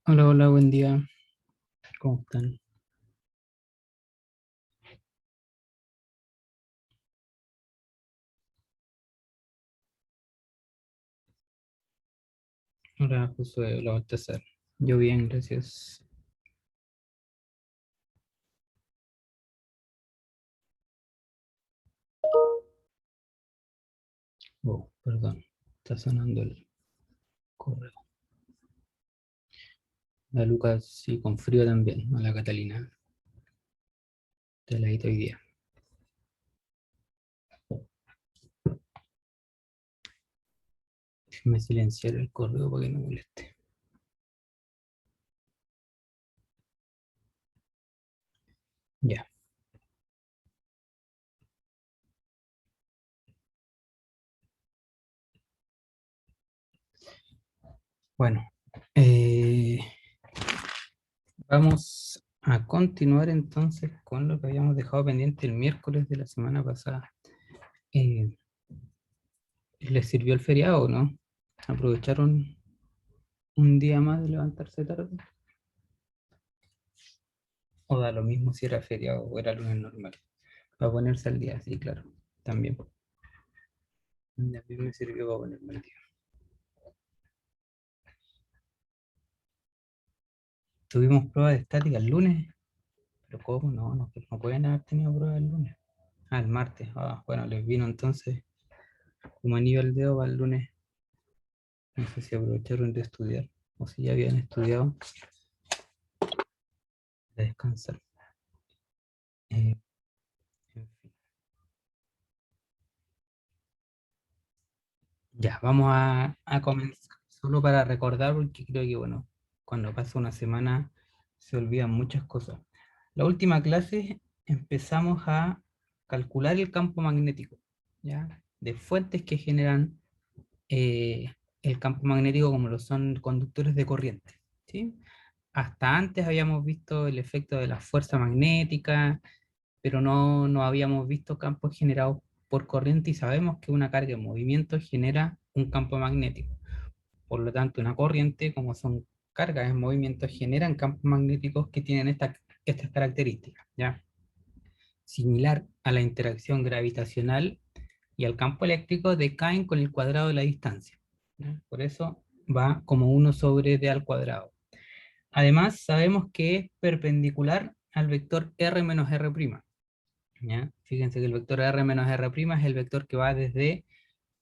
Hola, hola, buen día. ¿Cómo están? Hola, Josué, hola, Baltasar. Yo bien, gracias. Oh, perdón, está sonando el correo. La Lucas, sí, con frío también. Hola, Catalina. Te la hoy día. Déjame silenciar el correo para que no moleste. Ya, bueno. eh, Vamos a continuar entonces con lo que habíamos dejado pendiente el miércoles de la semana pasada. Eh, ¿Les sirvió el feriado o no? ¿Aprovecharon un día más de levantarse tarde? O da lo mismo si era feriado o era lunes normal. Para ponerse al día, sí, claro. También. A mí me sirvió para ponerme al día. Tuvimos prueba de estática el lunes, pero ¿cómo? No, no, no pueden haber tenido prueba el lunes. Ah, el martes. Ah, bueno, les vino entonces como anillo al dedo para el lunes. No sé si aprovecharon de estudiar o si ya habían estudiado de descansar. En fin. Ya, vamos a comenzar. Solo para recordar, porque creo que, bueno, cuando pasa una semana se olvidan muchas cosas. La última clase empezamos a calcular el campo magnético, ¿ya? De fuentes que generan el campo magnético como lo son conductores de corriente, ¿sí? Hasta antes habíamos visto el efecto de la fuerza magnética, pero no habíamos visto campos generados por corriente y sabemos que una carga en movimiento genera un campo magnético. Por lo tanto, una corriente, como son cargas en movimiento, generan campos magnéticos que tienen estas características, ¿ya? Similar a la interacción gravitacional y al campo eléctrico, decaen con el cuadrado de la distancia, ¿ya? Por eso va como 1 sobre d al cuadrado. Además, sabemos que es perpendicular al vector r menos r', ¿ya? Fíjense que el vector r menos r' es el vector que va desde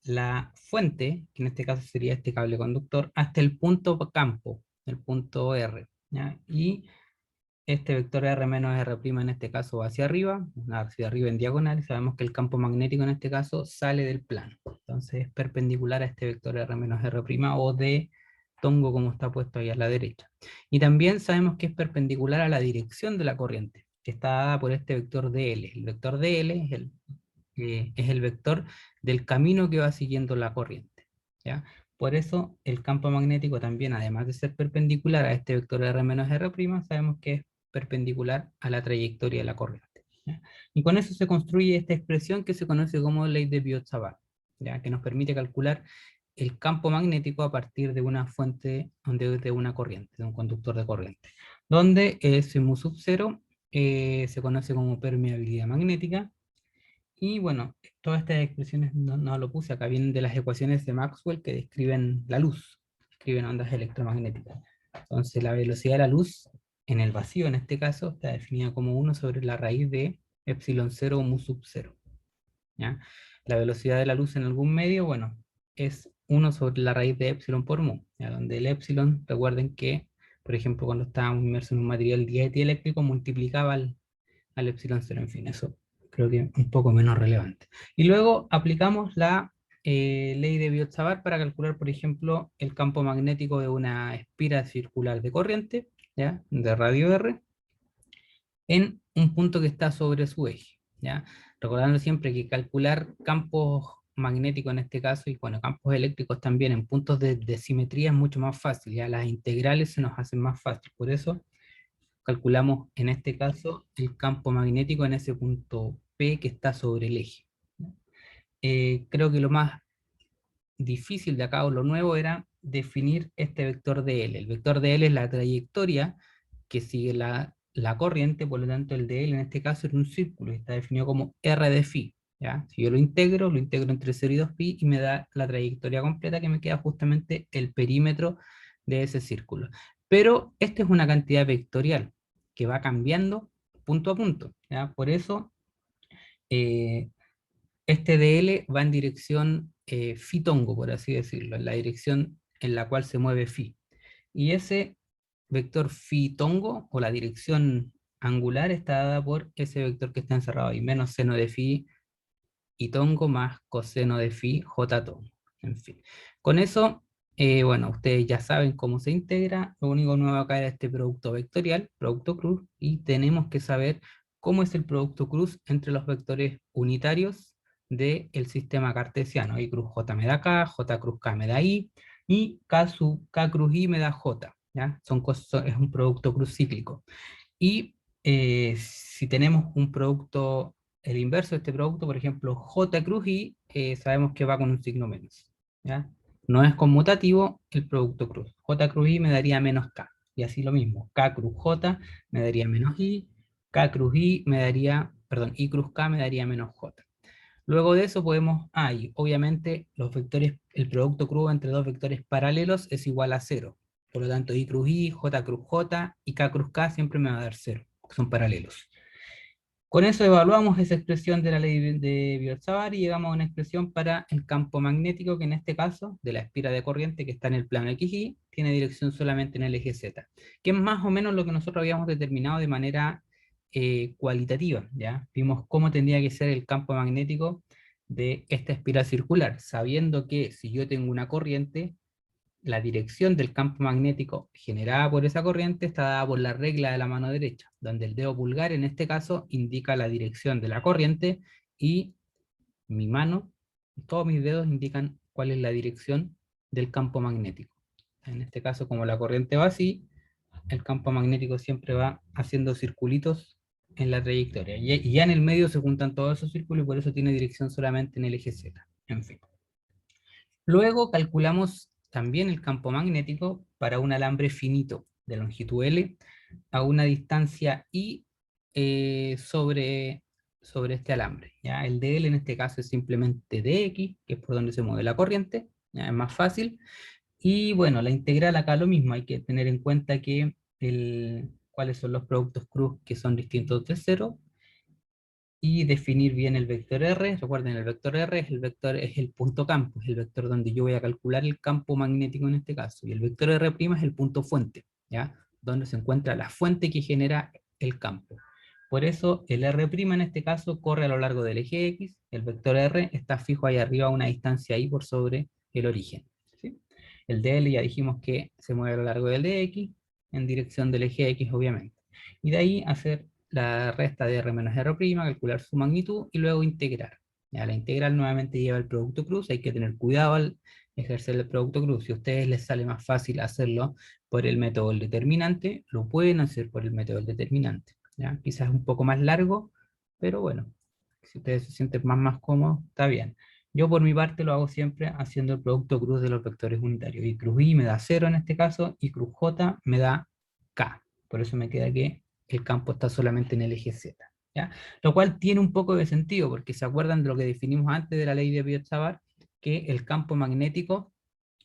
la fuente, que en este caso sería este cable conductor, hasta el punto campo, el punto R, ¿ya? Y este vector R menos R' en este caso va hacia arriba en diagonal, y sabemos que el campo magnético en este caso sale del plano. Entonces es perpendicular a este vector R menos R' o de tongo como está puesto ahí a la derecha. Y también sabemos que es perpendicular a la dirección de la corriente, que está dada por este vector DL. El vector DL es el vector del camino que va siguiendo la corriente, ¿ya? Por eso el campo magnético también, además de ser perpendicular a este vector R menos R', sabemos que es perpendicular a la trayectoria de la corriente, ¿ya? Y con eso se construye esta expresión que se conoce como ley de Biot-Savart, ¿ya? Que nos permite calcular el campo magnético a partir de una fuente, de una corriente, de un conductor de corriente, donde S mu sub 0 se conoce como permeabilidad magnética. Y bueno, todas estas expresiones no lo puse acá, vienen de las ecuaciones de Maxwell que describen la luz, describen ondas electromagnéticas. Entonces la velocidad de la luz en el vacío, en este caso, está definida como 1 sobre la raíz de epsilon 0 mu sub 0, ¿ya? La velocidad de la luz en algún medio, bueno, es 1 sobre la raíz de epsilon por mu, ¿ya? Donde el epsilon, recuerden que, por ejemplo, cuando estábamos inmersos en un material dieléctrico, multiplicaba al epsilon 0, en fin, eso creo que un poco menos relevante. Y luego aplicamos la ley de Biot-Savart para calcular, por ejemplo, el campo magnético de una espira circular de corriente, ¿ya? De radio R, en un punto que está sobre su eje, ¿ya? Recordando siempre que calcular campos magnéticos en este caso, y bueno, campos eléctricos también en puntos de simetría es mucho más fácil, ya las integrales se nos hacen más fácil, por eso calculamos en este caso el campo magnético en ese punto P que está sobre el eje. Creo que lo más difícil de acá o lo nuevo era definir este vector dl. El vector dl es la trayectoria que sigue la corriente, por lo tanto el dl en este caso es un círculo y está definido como r de phi. ¿Ya? Si yo lo integro entre 0 y 2pi y me da la trayectoria completa que me queda justamente el perímetro de ese círculo. Pero esta es una cantidad vectorial que va cambiando punto a punto. ¿Ya? Por eso eh, este dl va en dirección phi-tongo, por así decirlo, en la dirección en la cual se mueve phi. Y ese vector phi-tongo, o la dirección angular, está dada por ese vector que está encerrado ahí, menos seno de phi y tongo más coseno de phi j tongo. En fin. Con eso, bueno, ustedes ya saben cómo se integra. Lo único nuevo acá era este producto vectorial, producto cruz, y tenemos que saber cómo es el producto cruz entre los vectores unitarios del sistema cartesiano. Y cruz j me da k, j cruz k me da i, y k cruz i me da j. ¿Ya? Es un producto cruz cíclico. Y si tenemos un producto, el inverso de este producto, por ejemplo, J cruz I, sabemos que va con un signo menos. ¿Ya? No es conmutativo el producto cruz. J cruz I me daría menos K. Y así lo mismo. K cruz J me daría menos I. K cruz I me daría, perdón, I cruz K me daría menos J. Luego de eso podemos, y obviamente los vectores, el producto cruz entre dos vectores paralelos es igual a 0. Por lo tanto, I cruz I, J cruz J y K cruz K siempre me va a dar 0, que son paralelos. Con eso evaluamos esa expresión de la ley de Biot-Savart y llegamos a una expresión para el campo magnético, que en este caso, de la espira de corriente que está en el plano XY, tiene dirección solamente en el eje Z, que es más o menos lo que nosotros habíamos determinado de manera cualitativa. ¿Ya? Vimos cómo tendría que ser el campo magnético de esta espira circular, sabiendo que si yo tengo una corriente, la dirección del campo magnético generada por esa corriente está dada por la regla de la mano derecha, donde el dedo pulgar en este caso indica la dirección de la corriente y mi mano, todos mis dedos indican cuál es la dirección del campo magnético. En este caso, como la corriente va así, el campo magnético siempre va haciendo circulitos en la trayectoria. Y ya en el medio se juntan todos esos círculos y por eso tiene dirección solamente en el eje Z. En fin. Luego calculamos también el campo magnético para un alambre finito de longitud L a una distancia I sobre este alambre. ¿Ya? El de L en este caso es simplemente dx, que es por donde se mueve la corriente, ¿ya? Es más fácil. Y bueno, la integral acá lo mismo, hay que tener en cuenta que cuáles son los productos cruz que son distintos de cero, y definir bien el vector R. Recuerden, el vector R es el punto campo, es el vector donde yo voy a calcular el campo magnético en este caso, y el vector R' es el punto fuente, ¿ya? Donde se encuentra la fuente que genera el campo. Por eso el R' en este caso corre a lo largo del eje X, el vector R está fijo ahí arriba a una distancia I por sobre el origen. ¿Sí? El dl ya dijimos que se mueve a lo largo del dx, en dirección del eje X obviamente. Y de ahí hacer la resta de R menos R', calcular su magnitud y luego integrar. Ya, la integral nuevamente lleva el producto cruz, hay que tener cuidado al ejercer el producto cruz. Si a ustedes les sale más fácil hacerlo por el método del determinante, lo pueden hacer por el método del determinante. ¿Ya? Quizás un poco más largo, pero bueno, si ustedes se sienten más cómodos, está bien. Yo por mi parte lo hago siempre haciendo el producto cruz de los vectores unitarios. Y cruz I me da 0 en este caso, y cruz J me da K. Por eso me queda que el campo está solamente en el eje Z. ¿Ya? Lo cual tiene un poco de sentido, porque se acuerdan de lo que definimos antes de la ley de Biot-Savart, que el campo magnético,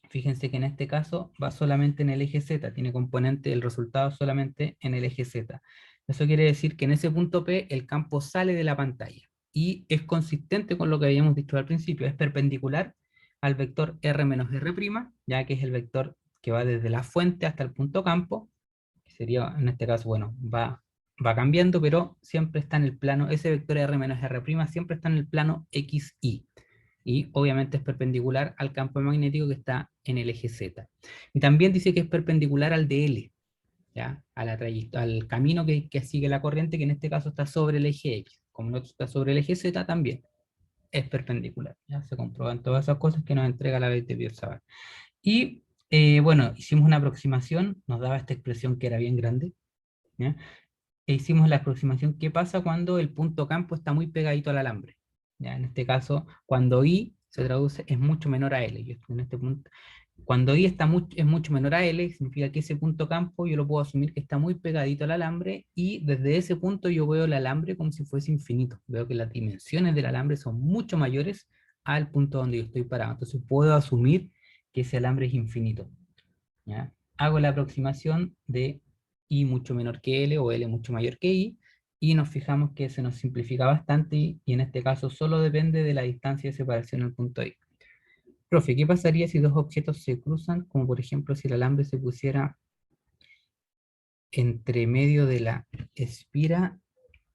fíjense que en este caso va solamente en el eje Z, tiene componente, el resultado solamente en el eje Z. Eso quiere decir que en ese punto P el campo sale de la pantalla y es consistente con lo que habíamos dicho al principio, es perpendicular al vector R menos R', ya que es el vector que va desde la fuente hasta el punto campo, que sería en este caso, bueno, va cambiando, pero siempre está en el plano, ese vector R menos R' siempre está en el plano XY. Y obviamente es perpendicular al campo magnético que está en el eje Z. Y también dice que es perpendicular al DL, ¿ya? Al camino que sigue la corriente, que en este caso está sobre el eje X. Como no está sobre el eje Z, también es perpendicular. ¿Ya? Se comprueban todas esas cosas que nos entrega la ley de Biot-Savart. Y bueno, hicimos una aproximación, nos daba esta expresión que era bien grande, ¿ya? E hicimos la aproximación, ¿qué pasa cuando el punto campo está muy pegadito al alambre? ¿Ya? En este caso, cuando I se traduce, es mucho menor a L. En este punto, Cuando I es mucho menor a L, significa que ese punto campo yo lo puedo asumir que está muy pegadito al alambre, y desde ese punto yo veo el alambre como si fuese infinito. Veo que las dimensiones del alambre son mucho mayores al punto donde yo estoy parado. Entonces puedo asumir que ese alambre es infinito. ¿Ya? Hago la aproximación de I mucho menor que L o L mucho mayor que I, y nos fijamos que se nos simplifica bastante, y en este caso solo depende de la distancia de separación al punto I. Profe, ¿qué pasaría si dos objetos se cruzan? Como por ejemplo si el alambre se pusiera entre medio de la espira,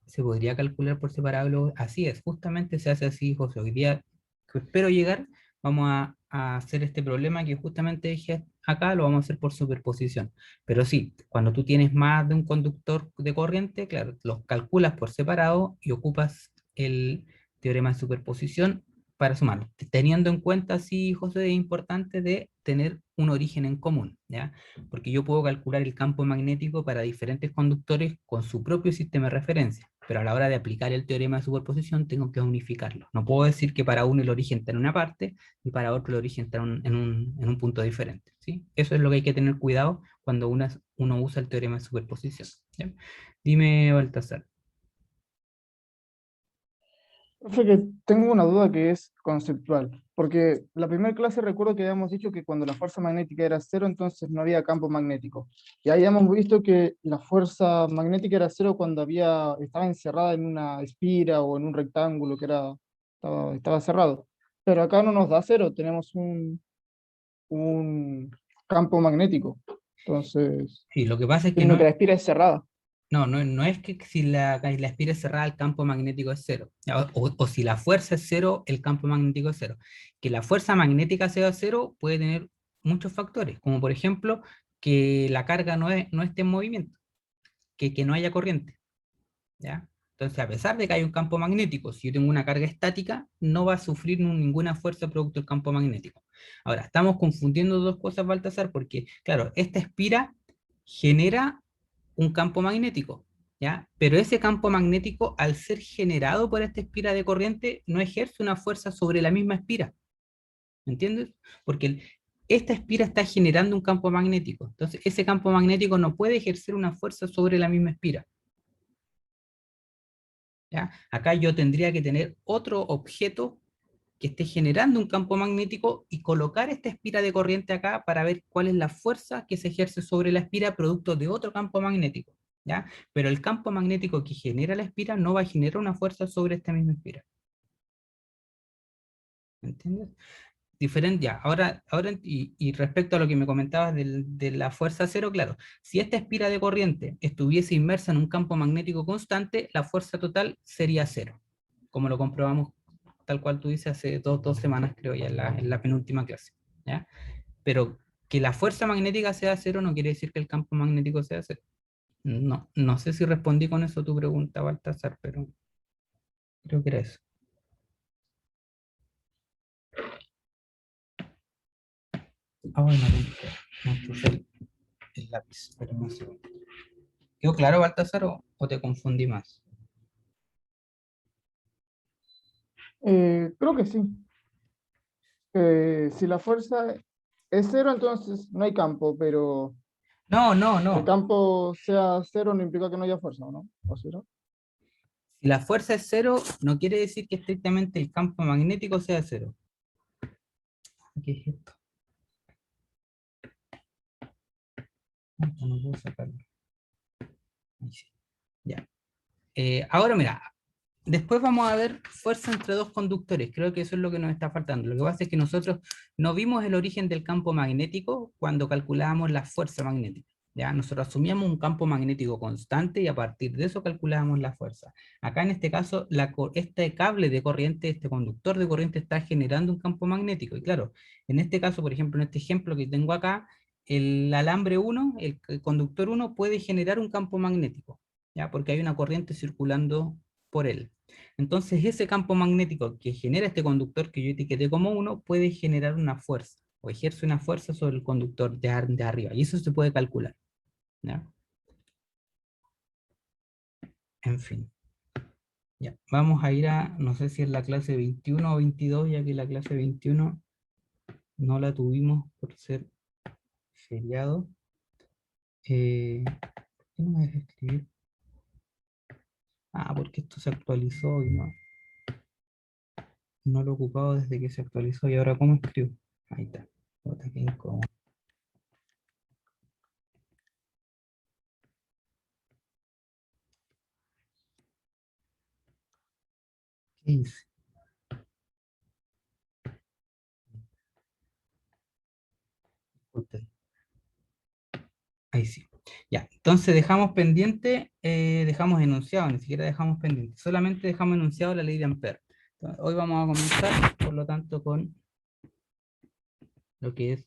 ¿se podría calcular por separado? Así es, justamente se hace así, José. Hoy día que espero llegar, vamos a hacer este problema que justamente dije acá, lo vamos a hacer por superposición. Pero sí, cuando tú tienes más de un conductor de corriente, claro, los calculas por separado y ocupas el teorema de superposición para sumarlo. Teniendo en cuenta, sí, José, es importante de tener un origen en común, ¿ya? Porque yo puedo calcular el campo magnético para diferentes conductores con su propio sistema de referencia, pero a la hora de aplicar el teorema de superposición tengo que unificarlo. No puedo decir que para uno el origen está en una parte y para otro el origen está en un punto diferente, ¿sí? Eso es lo que hay que tener cuidado cuando uno usa el teorema de superposición, ¿ya? Dime, Baltasar. Profe, que tengo una duda que es conceptual, porque la primera clase recuerdo que habíamos dicho que cuando la fuerza magnética era cero, entonces no había campo magnético. Y ahí hemos visto que la fuerza magnética era cero cuando estaba encerrada en una espira o en un rectángulo estaba cerrado. Pero acá no nos da cero, tenemos un campo magnético. Entonces, Sí, lo que pasa es que siendo no, que la espira es cerrada. no es que si la espira es cerrada, el campo magnético es cero. O si la fuerza es cero, el campo magnético es cero. Que la fuerza magnética sea cero puede tener muchos factores, como por ejemplo que la carga no esté en movimiento, que no haya corriente, ¿ya? Entonces, a pesar de que hay un campo magnético, si yo tengo una carga estática, no va a sufrir ninguna fuerza producto del campo magnético. Ahora, estamos confundiendo dos cosas, Baltasar, porque, claro, esta espira genera un campo magnético, ¿ya? Pero ese campo magnético, al ser generado por esta espira de corriente, no ejerce una fuerza sobre la misma espira, ¿me entiendes? Porque esta espira está generando un campo magnético, entonces ese campo magnético no puede ejercer una fuerza sobre la misma espira, ¿ya? Acá yo tendría que tener otro objeto que esté generando un campo magnético y colocar esta espira de corriente acá para ver cuál es la fuerza que se ejerce sobre la espira producto de otro campo magnético, ¿ya? Pero el campo magnético que genera la espira no va a generar una fuerza sobre esta misma espira. ¿Me entiendes? Diferente, ya. Ahora y respecto a lo que me comentabas de la fuerza cero, claro, si esta espira de corriente estuviese inmersa en un campo magnético constante, la fuerza total sería cero, como lo comprobamos tal cual tú dices hace dos semanas, creo ya, en la penúltima clase, ¿ya? Pero que la fuerza magnética sea cero no quiere decir que el campo magnético sea cero. No sé si respondí con eso tu pregunta, Baltasar, pero creo que era eso. Ah, bueno, no puse el lápiz, pero no sé. ¿Quedó claro, Baltasar, o te confundí más? Creo que sí. Si la fuerza es cero, entonces no hay campo, pero que el No. campo sea cero no implica que no haya fuerza, ¿o no? ¿O cero? Si la fuerza es cero, no quiere decir que estrictamente el campo magnético sea cero. ¿Qué es esto? No puedo sacarlo. Ahí sí. Ya. Ahora mira, después vamos a ver fuerza entre dos conductores. Creo que eso es lo que nos está faltando. Lo que pasa es que nosotros no vimos el origen del campo magnético cuando calculábamos la fuerza magnética. ¿Ya? Nosotros asumíamos un campo magnético constante y a partir de eso calculábamos la fuerza. Acá en este caso, este cable de corriente, este conductor de corriente está generando un campo magnético. Y claro, en este caso, por ejemplo, en este ejemplo que tengo acá, el alambre 1, el conductor 1 puede generar un campo magnético, ¿ya? Porque hay una corriente circulando por él. Entonces, ese campo magnético que genera este conductor que yo etiqueté como uno puede generar una fuerza o ejerce una fuerza sobre el conductor de arriba. Y eso se puede calcular, ¿ya? En fin, ya. Vamos a ir a, no sé si es la clase 21 o 22, ya que la clase 21 no la tuvimos por ser feriado. ¿Por qué no me deja escribir? Ah, porque esto se actualizó y no lo he ocupado desde que se actualizó. ¿Y ahora cómo escribo? Ahí está. Puta, qué incómodo. ¿Qué hice? Disculpen. Ahí sí. Ya, entonces dejamos pendiente, dejamos enunciado, ni siquiera dejamos pendiente, solamente dejamos enunciado la ley de Ampère. Entonces, hoy vamos a comenzar, por lo tanto, con lo que es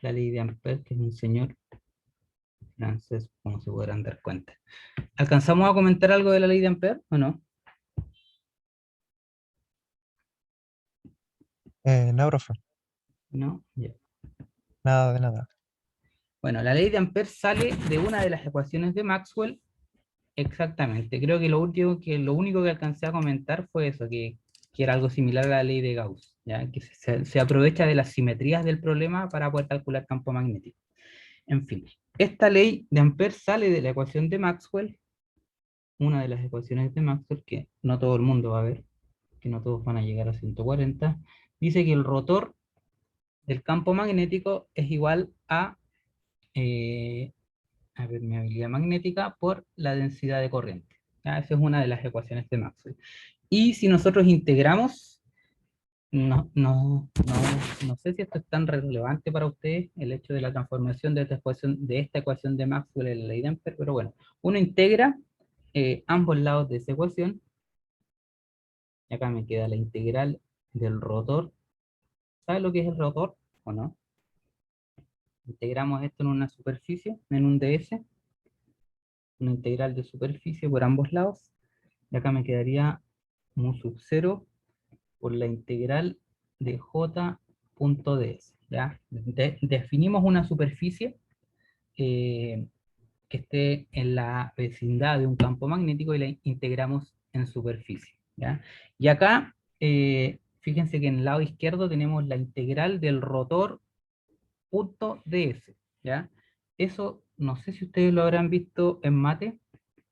la ley de Ampère, que es un señor francés, como se podrán dar cuenta. ¿Alcanzamos a comentar algo de la ley de Ampère o no? No, profe, No, ya. nada de nada. Bueno, la ley de Ampère sale de una de las ecuaciones de Maxwell. Exactamente. Creo que lo único que alcancé a comentar fue eso, que era algo similar a la ley de Gauss, ¿ya? Que se aprovecha de las simetrías del problema para poder calcular campo magnético. En fin, esta ley de Ampère sale de la ecuación de Maxwell, una de las ecuaciones de Maxwell que no todo el mundo va a ver, que no todos van a llegar a 140. Dice que el rotor del campo magnético es igual a permeabilidad magnética por la densidad de corriente. ¿Ya? Esa es una de las ecuaciones de Maxwell. Y si nosotros integramos, no sé si esto es tan relevante para ustedes, el hecho de la transformación de esta ecuación de Maxwell en la ley de Ampère, pero bueno, uno integra ambos lados de esa ecuación, y acá me queda la integral del rotor. ¿Sabe lo que es el rotor o no? Integramos esto en una superficie, en un ds, una integral de superficie por ambos lados, y acá me quedaría mu sub 0 por la integral de j.ds. ¿Ya? Definimos una superficie que esté en la vecindad de un campo magnético y la integramos en superficie. ¿Ya? Y acá, fíjense que en el lado izquierdo tenemos la integral del rotor punto ds. ¿Ya? Eso no sé si ustedes lo habrán visto en mate,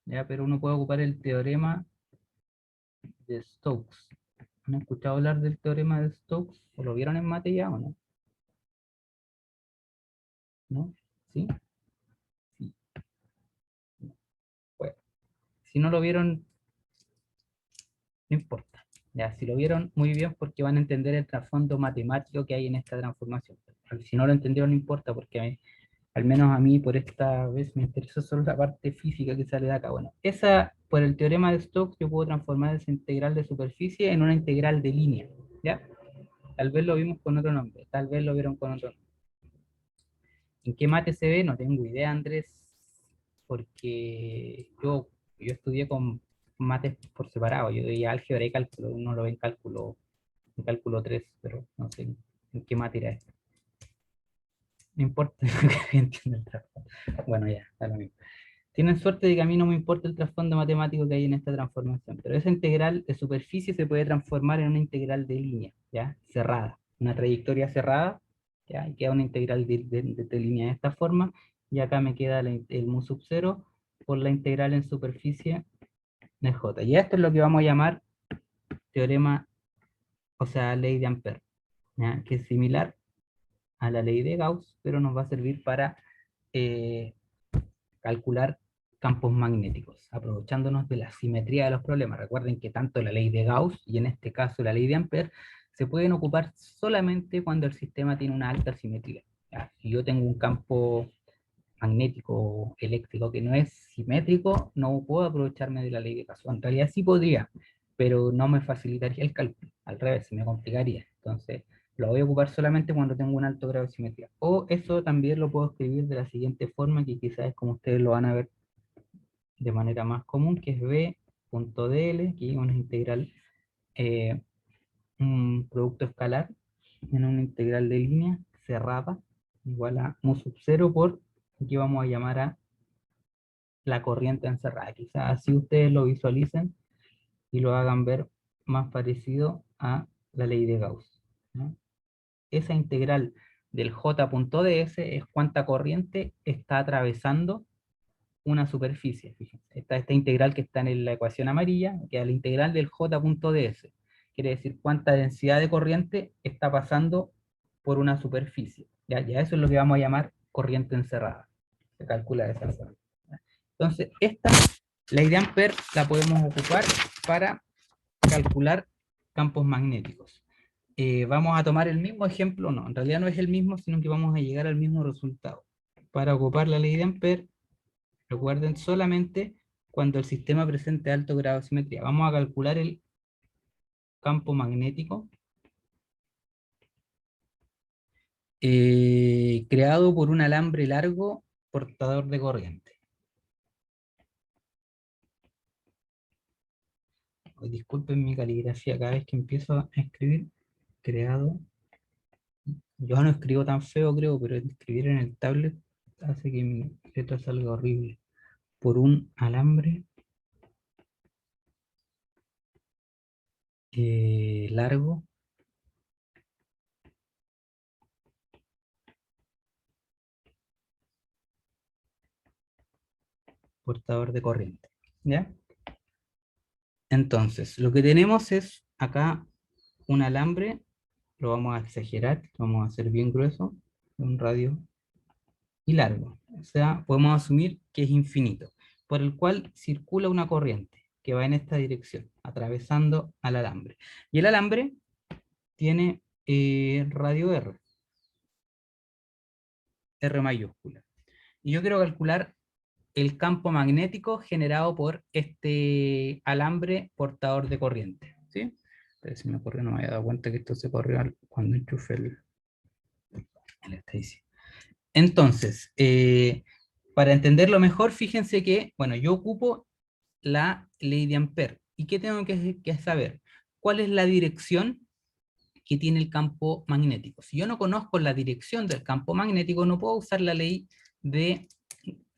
¿ya? Pero uno puede ocupar el teorema de Stokes. ¿Han escuchado hablar del teorema de Stokes? ¿O lo vieron en mate ya o no? ¿No? ¿Sí? Sí. Bueno, si no lo vieron, no importa. Ya, si lo vieron, muy bien, porque van a entender el trasfondo matemático que hay en esta transformación. Si no lo entendieron, no importa, porque al menos a mí por esta vez me interesó solo la parte física que sale de acá. Bueno, por el teorema de Stokes, yo puedo transformar esa integral de superficie en una integral de línea. ¿Ya? Tal vez lo vimos con otro nombre, tal vez lo vieron con otro nombre. ¿En qué mate se ve? No tengo idea, Andrés, porque yo estudié con mates por separado. Yo veía álgebra y cálculo, uno lo ve en cálculo 3, pero no sé en qué mate era esto. No importa, que entienda el trasfondo. Bueno, ya, está lo mismo. Tienen suerte de que a mí no me importa el trasfondo matemático que hay en esta transformación, pero esa integral de superficie se puede transformar en una integral de línea, ¿ya? Cerrada, una trayectoria cerrada, ¿ya? Y queda una integral de línea de esta forma, y acá me queda el mu sub 0 por la integral en superficie de J. Y esto es lo que vamos a llamar teorema, o sea, ley de Ampère, ¿ya? Que es similar a la ley de Gauss, pero nos va a servir para eh, calcular campos magnéticos, aprovechándonos de la simetría de los problemas. Recuerden que tanto la ley de Gauss y en este caso la ley de Ampère se pueden ocupar solamente cuando el sistema tiene una alta simetría. ¿Ya? Si yo tengo un campo magnético eléctrico que no es simétrico, no puedo aprovecharme de la ley de Gauss. En realidad sí podría, pero no me facilitaría el cálculo. Al revés, se me complicaría. Entonces, lo voy a ocupar solamente cuando tengo un alto grado de simetría. O eso también lo puedo escribir de la siguiente forma, que quizás es como ustedes lo van a ver de manera más común, que es b.dl, que es una integral, un producto escalar en una integral de línea cerrada, igual a mu sub 0 por, aquí vamos a llamar a la corriente encerrada. Quizás así ustedes lo visualicen y lo hagan ver más parecido a la ley de Gauss, ¿no? Esa integral del j.ds es cuánta corriente está atravesando una superficie. Fíjense. Esta integral que está en la ecuación amarilla, que es la integral del j.ds. Quiere decir cuánta densidad de corriente está pasando por una superficie. Ya eso es lo que vamos a llamar corriente encerrada. Se calcula de esa forma. Entonces, esta ley de Ampère la podemos ocupar para calcular campos magnéticos. Vamos a tomar el mismo ejemplo, no, en realidad no es el mismo, sino que vamos a llegar al mismo resultado. Para ocupar la ley de Ampère, recuerden solamente cuando el sistema presente alto grado de simetría. Vamos a calcular el campo magnético creado por un alambre largo portador de corriente. Disculpen mi caligrafía cada vez que empiezo a escribir, creado. Yo no escribo tan feo, creo, pero escribir en el tablet hace que mi letra salga horrible. Por un alambre largo portador de corriente. ¿Ya? Entonces, lo que tenemos es acá un alambre, lo vamos a exagerar, lo vamos a hacer bien grueso, un radio y largo. O sea, podemos asumir que es infinito, por el cual circula una corriente que va en esta dirección, atravesando al alambre. Y el alambre tiene radio R mayúscula. Y yo quiero calcular el campo magnético generado por este alambre portador de corriente. ¿Sí? Pero si me corrió, no me había dado cuenta que esto se corrió cuando enchufé el Stacy. Entonces, para entenderlo mejor, fíjense que, bueno, yo ocupo la ley de Ampère. ¿Y qué tengo que saber? ¿Cuál es la dirección que tiene el campo magnético? Si yo no conozco la dirección del campo magnético, no puedo usar la ley de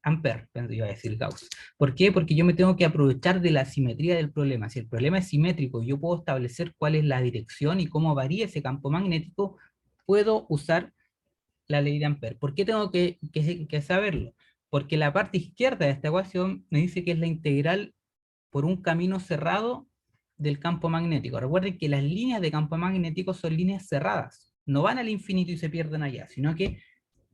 Ampère, iba a decir Gauss. ¿Por qué? Porque yo me tengo que aprovechar de la simetría del problema. Si el problema es simétrico, yo puedo establecer cuál es la dirección y cómo varía ese campo magnético, puedo usar la ley de Ampère. ¿Por qué tengo que saberlo? Porque la parte izquierda de esta ecuación me dice que es la integral por un camino cerrado del campo magnético. Recuerden que las líneas de campo magnético son líneas cerradas. No van al infinito y se pierden allá, sino que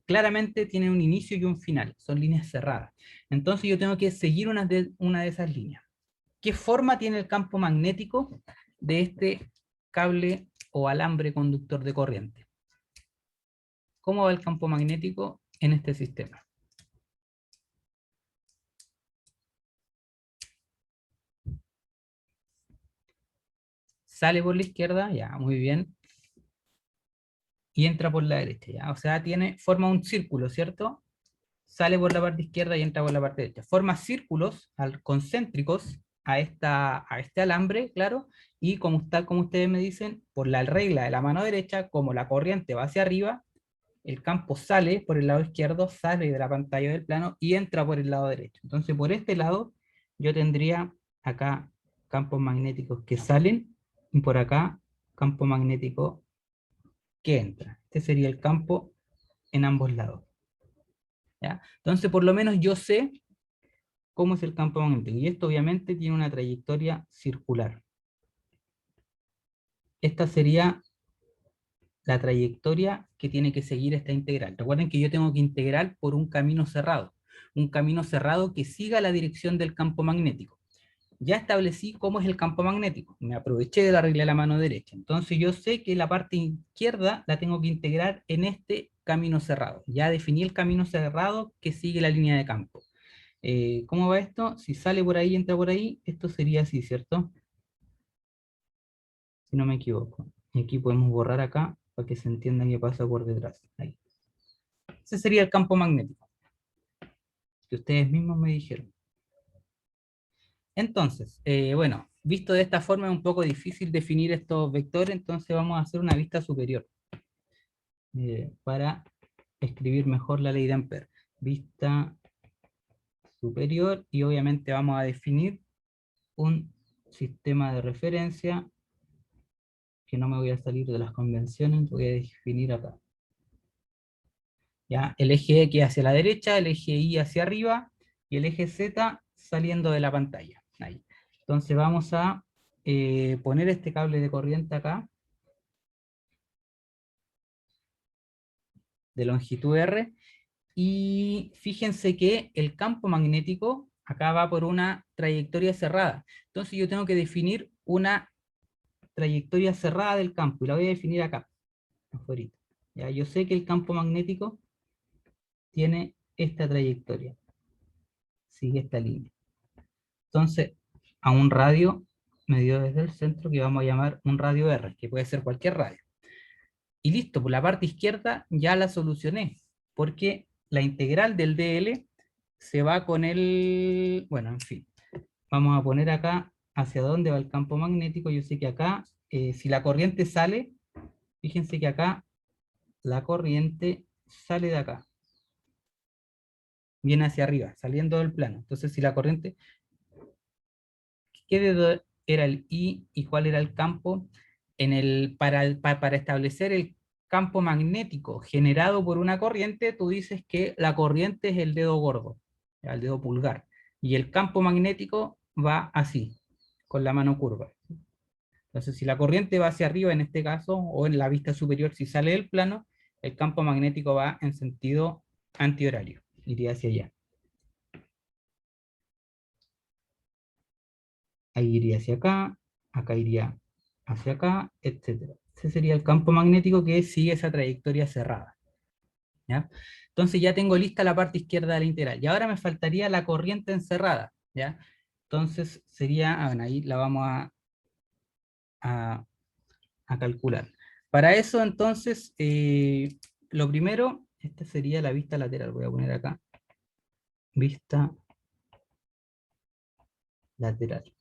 claramente tienen un inicio y un final. Son líneas cerradas. Entonces yo tengo que seguir una de esas líneas. ¿Qué forma tiene el campo magnético de este cable o alambre conductor de corriente? ¿Cómo va el campo magnético en este sistema? Sale por la izquierda, ya, muy bien, y entra por la derecha, ya. O sea, forma un círculo, ¿cierto? Sale por la parte izquierda y entra por la parte derecha. Forma círculos concéntricos a este alambre, claro, y como ustedes me dicen, por la regla de la mano derecha, como la corriente va hacia arriba, el campo sale por el lado izquierdo, sale de la pantalla del plano y entra por el lado derecho. Entonces, por este lado, yo tendría acá campos magnéticos que salen y por acá campo magnético que entra. Este sería el campo en ambos lados. ¿Ya? Entonces, por lo menos yo sé cómo es el campo magnético. Y esto obviamente tiene una trayectoria circular. Esta sería la trayectoria que tiene que seguir esta integral. Recuerden que yo tengo que integrar por un camino cerrado que siga la dirección del campo magnético. Ya establecí cómo es el campo magnético, me aproveché de la regla de la mano derecha, entonces yo sé que la parte izquierda la tengo que integrar en este camino cerrado. Ya definí el camino cerrado que sigue la línea de campo. ¿Cómo va esto? Si sale por ahí, entra por ahí, esto sería así, ¿cierto? Si no me equivoco. Y aquí podemos borrar acá para que se entienda qué pasa por detrás. Ahí. Ese sería el campo magnético que ustedes mismos me dijeron. Entonces, bueno, visto de esta forma es un poco difícil definir estos vectores, entonces vamos a hacer una vista superior para escribir mejor la ley de Ampère. Vista superior y obviamente vamos a definir un sistema de referencia que no me voy a salir de las convenciones, voy a definir acá. ¿Ya? El eje X hacia la derecha, el eje Y hacia arriba, y el eje Z saliendo de la pantalla. Ahí. Entonces vamos a poner este cable de corriente acá, de longitud R, y fíjense que el campo magnético acá va por una trayectoria cerrada. Entonces yo tengo que definir una trayectoria cerrada del campo, y la voy a definir acá, afuera. Ya, yo sé que el campo magnético tiene esta trayectoria, sigue esta línea. Entonces, a un radio medido desde el centro que vamos a llamar un radio R, que puede ser cualquier radio. Y listo, por la parte izquierda ya la solucioné, porque la integral del DL se va con el... Bueno, en fin. Vamos a poner acá hacia dónde va el campo magnético. Yo sé que acá, si la corriente sale, fíjense que acá la corriente sale de acá. Viene hacia arriba, saliendo del plano. Entonces, si la corriente... ¿Qué dedo era el I y cuál era el campo? Para establecer el campo magnético generado por una corriente, tú dices que la corriente es el dedo gordo, el dedo pulgar, y el campo magnético va así, con la mano curva. Entonces, si la corriente va hacia arriba en este caso, o en la vista superior si sale del plano, el campo magnético va en sentido antihorario, iría hacia allá. Ahí iría hacia acá iría hacia acá, etc. Ese sería el campo magnético que sigue esa trayectoria cerrada. ¿Ya? Entonces ya tengo lista la parte izquierda de la integral. Y ahora me faltaría la corriente encerrada. ¿Ya? Entonces sería, bueno, ahí la vamos a calcular. Para eso entonces, lo primero, esta sería la vista lateral. Voy a poner acá, vista lateral.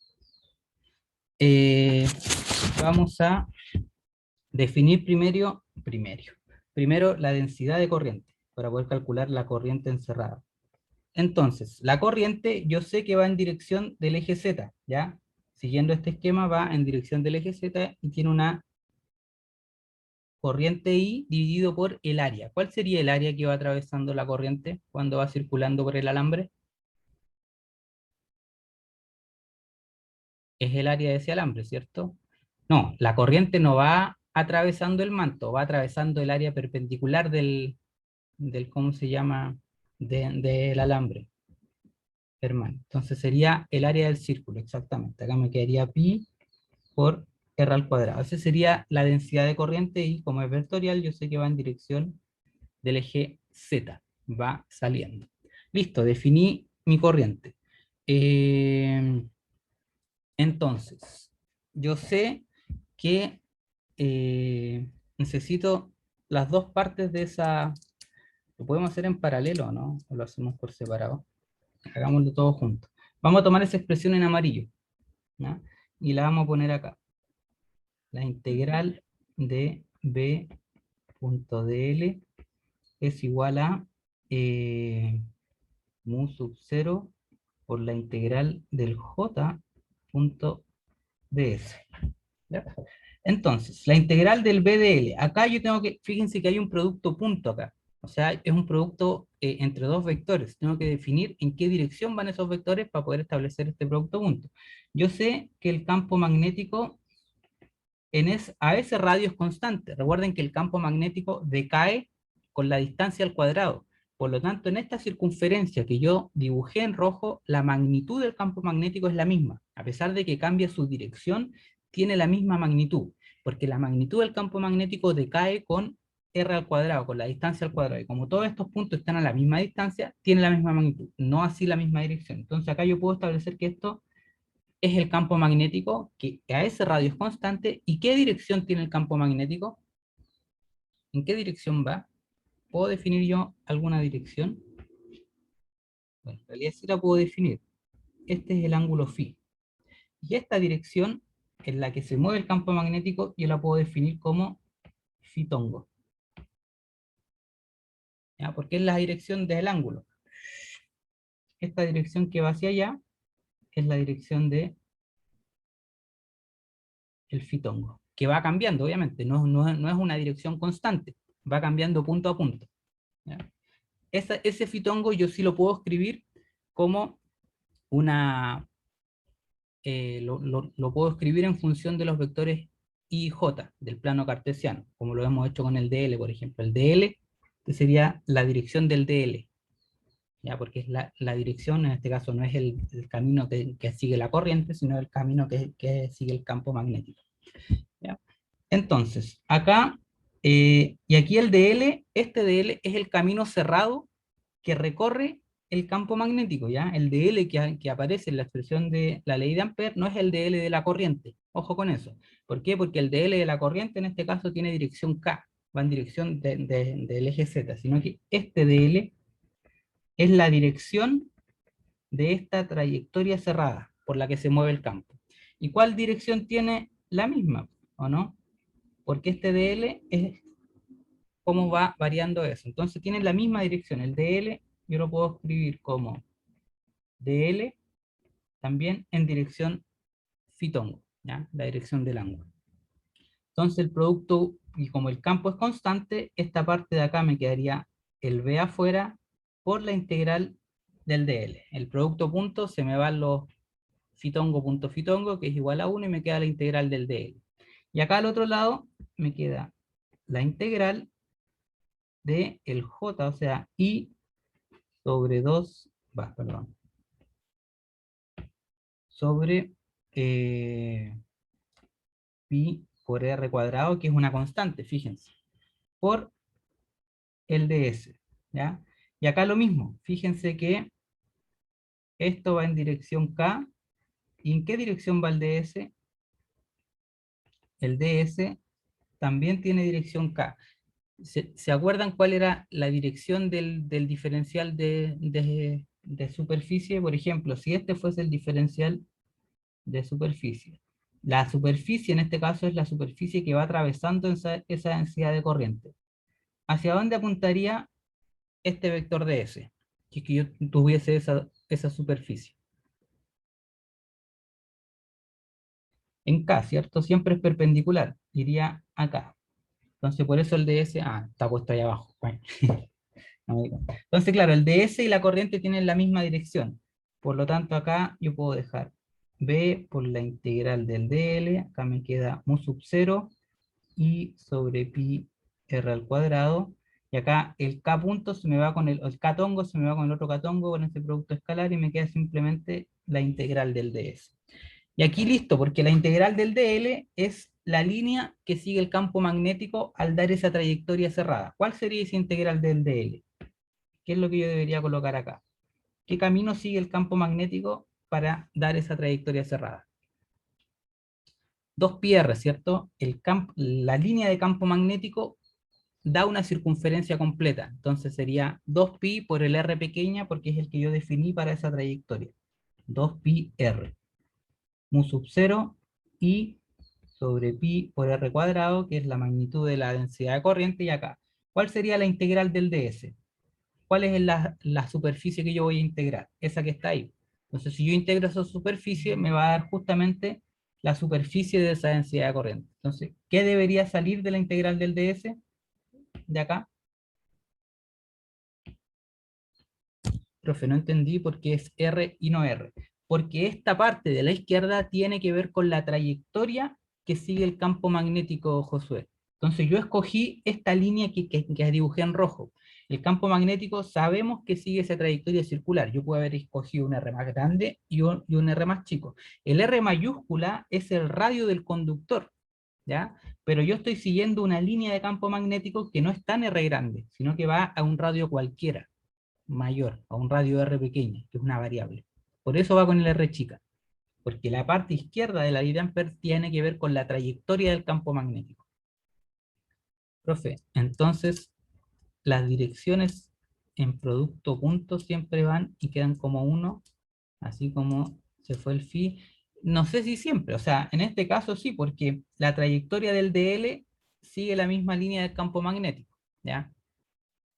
Vamos a definir primero la densidad de corriente, para poder calcular la corriente encerrada. Entonces, la corriente yo sé que va en dirección del eje Z, ¿ya? Siguiendo este esquema va en dirección del eje Z y tiene una corriente I dividido por el área. ¿Cuál sería el área que va atravesando la corriente cuando va circulando por el alambre? Es el área de ese alambre, ¿cierto? No, la corriente no va atravesando el manto, va atravesando el área perpendicular del ¿cómo se llama? Del alambre, hermano. Entonces sería el área del círculo, exactamente. Acá me quedaría pi por r al cuadrado. Esa sería la densidad de corriente y como es vectorial, yo sé que va en dirección del eje Z. Va saliendo. Listo, definí mi corriente. Entonces, yo sé que necesito las dos partes de esa... Lo podemos hacer en paralelo, ¿no? O lo hacemos por separado. Hagámoslo todo junto. Vamos a tomar esa expresión en amarillo, ¿ya? Y la vamos a poner acá. La integral de b.dl es igual a mu sub 0 por la integral del j.ds. ¿Ya? Entonces, la integral del BDL. Acá yo tengo que, fíjense que hay un producto punto acá. O sea, es un producto entre dos vectores. Tengo que definir en qué dirección van esos vectores para poder establecer este producto punto. Yo sé que el campo magnético a ese radio es constante. Recuerden que el campo magnético decae con la distancia al cuadrado. Por lo tanto, en esta circunferencia que yo dibujé en rojo, la magnitud del campo magnético es la misma. A pesar de que cambia su dirección, tiene la misma magnitud, porque la magnitud del campo magnético decae con r al cuadrado, con la distancia al cuadrado. Y como todos estos puntos están a la misma distancia, tiene la misma magnitud, no así la misma dirección. Entonces acá yo puedo establecer que esto es el campo magnético, que a ese radio es constante. ¿Y qué dirección tiene el campo magnético? ¿En qué dirección va? ¿Puedo definir yo alguna dirección? Bueno, en realidad sí la puedo definir. Este es el ángulo φ. Y esta dirección en la que se mueve el campo magnético, yo la puedo definir como fitongo. ¿Ya? Porque es la dirección del ángulo. Esta dirección que va hacia allá es la dirección de el fitongo. que va cambiando, obviamente, no es una dirección constante, va cambiando punto a punto. ¿Ya? Ese fitongo yo sí lo puedo escribir como una, lo puedo escribir en función de los vectores I y J del plano cartesiano, como lo hemos hecho con el DL, por ejemplo. El DL que sería la dirección del DL, ¿ya? Porque es la dirección, en este caso no es el camino que sigue la corriente, sino el camino que sigue el campo magnético. ¿Ya? Entonces, acá, y aquí el DL, este DL es el camino cerrado que recorre el campo magnético, ¿ya? El DL que aparece en la expresión de la ley de Ampère no es el DL de la corriente, ojo con eso. ¿Por qué? Porque el DL de la corriente en este caso tiene dirección K, va en dirección del eje Z, sino que este DL es la dirección de esta trayectoria cerrada por la que se mueve el campo. ¿Y cuál dirección tiene la misma, o no? Porque este DL es cómo va variando eso. Entonces tiene la misma dirección. El DL yo lo puedo escribir como DL también en dirección fitongo, ¿ya? La dirección del ángulo. Entonces el producto, y como el campo es constante, esta parte de acá me quedaría el B afuera por la integral del DL. El producto punto se me van los fitongo punto fitongo, que es igual a 1, y me queda la integral del DL. Y acá al otro lado me queda la integral de el J, o sea, I sobre 2, perdón, sobre pi por r cuadrado, que es una constante, fíjense, por el ds, ¿ya? Y acá lo mismo, fíjense que esto va en dirección K, ¿y en qué dirección va el ds? El ds también tiene dirección K. ¿Se acuerdan cuál era la dirección del diferencial de superficie? Por ejemplo, si este fuese el diferencial de superficie. La superficie en este caso es la superficie que va atravesando esa densidad de corriente. ¿Hacia dónde apuntaría este vector de S? Si es que yo tuviese esa superficie. En K, ¿cierto? Siempre es perpendicular. Iría acá. Entonces por eso el ds, está puesto ahí abajo. Bueno. No me di cuenta. Entonces, claro, el ds y la corriente tienen la misma dirección. Por lo tanto, acá yo puedo dejar B por la integral del dl. Acá me queda mu sub 0 I sobre pi r al cuadrado. Y acá el k punto se me va con el k tongo se me va con el otro k tongo con este producto escalar y me queda simplemente la integral del ds. Y aquí listo, porque la integral del dl es la línea que sigue el campo magnético al dar esa trayectoria cerrada. ¿Cuál sería esa integral del dl? ¿Qué es lo que yo debería colocar acá? ¿Qué camino sigue el campo magnético para dar esa trayectoria cerrada? 2πr, ¿cierto? La línea de campo magnético da una circunferencia completa. Entonces sería 2pi por el r pequeña, porque es el que yo definí para esa trayectoria. 2πr. Mu sub 0 i sobre pi por r cuadrado, que es la magnitud de la densidad de corriente, y acá. ¿Cuál sería la integral del ds? ¿Cuál es la superficie que yo voy a integrar? Esa que está ahí. Entonces, si yo integro esa superficie, me va a dar justamente la superficie de esa densidad de corriente. Entonces, ¿qué debería salir de la integral del ds? De acá. Profe, no entendí por qué es R y no R. Porque esta parte de la izquierda tiene que ver con la trayectoria que sigue el campo magnético, Josué. Entonces yo escogí esta línea que dibujé en rojo. El campo magnético sabemos que sigue esa trayectoria circular. Yo puedo haber escogido un R más grande y un R más chico. El R mayúscula es el radio del conductor, ¿ya? Pero yo estoy siguiendo una línea de campo magnético que no es tan R grande, sino que va a un radio cualquiera mayor, a un radio R pequeña, que es una variable. Por eso va con el R chica, porque la parte izquierda de la ley de Ampère tiene que ver con la trayectoria del campo magnético. Profe, entonces las direcciones en producto punto siempre van y quedan como 1, así como se fue el phi. No sé si siempre, o sea, en este caso sí, porque la trayectoria del dl sigue la misma línea del campo magnético, ¿ya?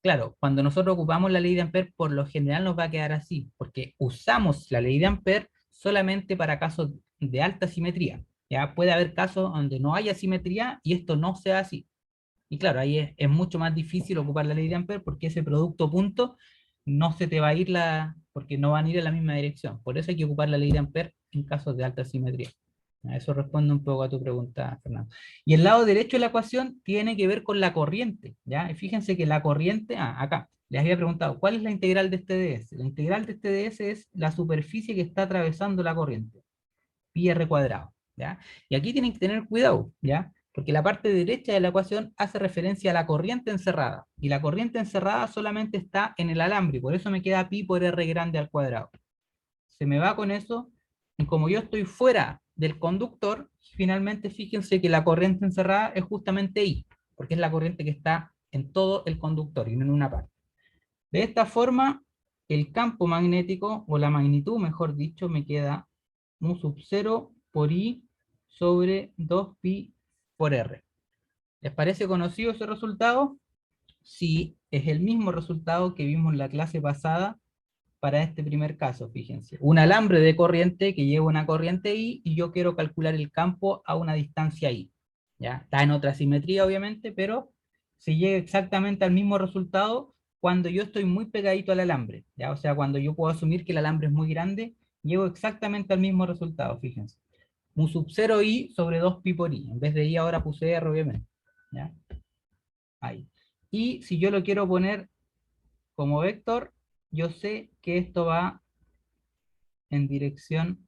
Claro, cuando nosotros ocupamos la ley de Ampère, por lo general nos va a quedar así, porque usamos la ley de Ampère solamente para casos de alta simetría. ¿ya? Puede haber casos donde no haya simetría y esto no sea así. Y claro, ahí es mucho más difícil ocupar la ley de Ampere porque ese producto punto no se te va a ir porque no van a ir en la misma dirección. Por eso hay que ocupar la ley de Ampere en casos de alta simetría. Eso responde un poco a tu pregunta, Fernando. Y el lado derecho de la ecuación tiene que ver con la corriente, ¿ya? Y fíjense que la corriente, acá, les había preguntado, ¿cuál es la integral de este ds? La integral de este ds es la superficie que está atravesando la corriente, pi r cuadrado, ¿ya? Y aquí tienen que tener cuidado, ¿ya? Porque la parte derecha de la ecuación hace referencia a la corriente encerrada, y la corriente encerrada solamente está en el alambre, por eso me queda pi por r grande al cuadrado. Se me va con eso, y como yo estoy fuera del conductor, finalmente fíjense que la corriente encerrada es justamente I, porque es la corriente que está en todo el conductor y no en una parte. De esta forma, el campo magnético, o la magnitud, mejor dicho, me queda mu sub 0 por I sobre 2pi por R. ¿Les parece conocido ese resultado? Sí, es el mismo resultado que vimos en la clase pasada para este primer caso, fíjense. Un alambre de corriente que lleva una corriente I y yo quiero calcular el campo a una distancia I. ¿Ya? Está en otra simetría, obviamente, pero se llega exactamente al mismo resultado cuando yo estoy muy pegadito al alambre. ¿Ya? O sea, cuando yo puedo asumir que el alambre es muy grande, llego exactamente al mismo resultado, fíjense. Mu sub 0 I sobre 2pi por I. En vez de I ahora puse R, obviamente. ¿Ya? Ahí. Y si yo lo quiero poner como vector, yo sé que esto va en dirección,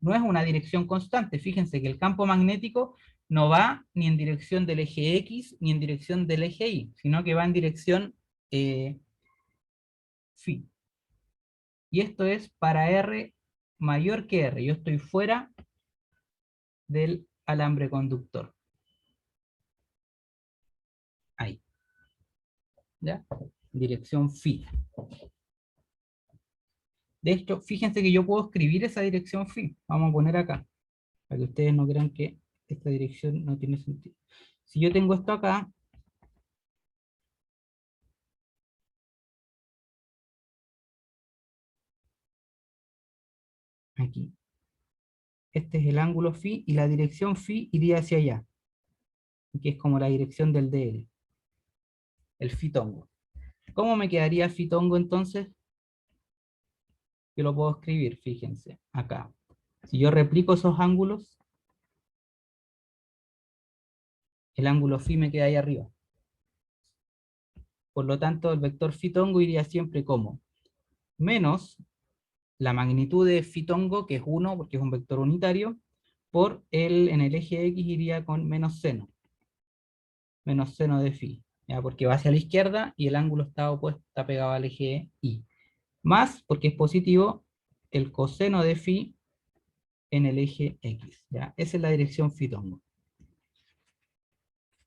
no es una dirección constante. Fíjense que el campo magnético no va ni en dirección del eje X ni en dirección del eje Y, sino que va en dirección phi. Y esto es para R mayor que R. Yo estoy fuera del alambre conductor. Ahí. ¿Ya? Dirección phi. De hecho, fíjense que yo puedo escribir esa dirección phi. Vamos a poner acá, para que ustedes no crean que esta dirección no tiene sentido. Si yo tengo esto acá, aquí, este es el ángulo phi, y la dirección phi iría hacia allá, que es como la dirección del DL, el fitongo. ¿Cómo me quedaría el fitongo entonces? Yo lo puedo escribir, fíjense, acá. Si yo replico esos ángulos, el ángulo phi me queda ahí arriba. Por lo tanto, el vector fitongo iría siempre como menos la magnitud de fitongo, que es 1, porque es un vector unitario, por en el eje X iría con menos seno de phi, ¿ya? Porque va hacia la izquierda y el ángulo está opuesto, está pegado al eje Y. Más, porque es positivo, el coseno de phi en el eje X, ¿ya? Esa es la dirección fitongo.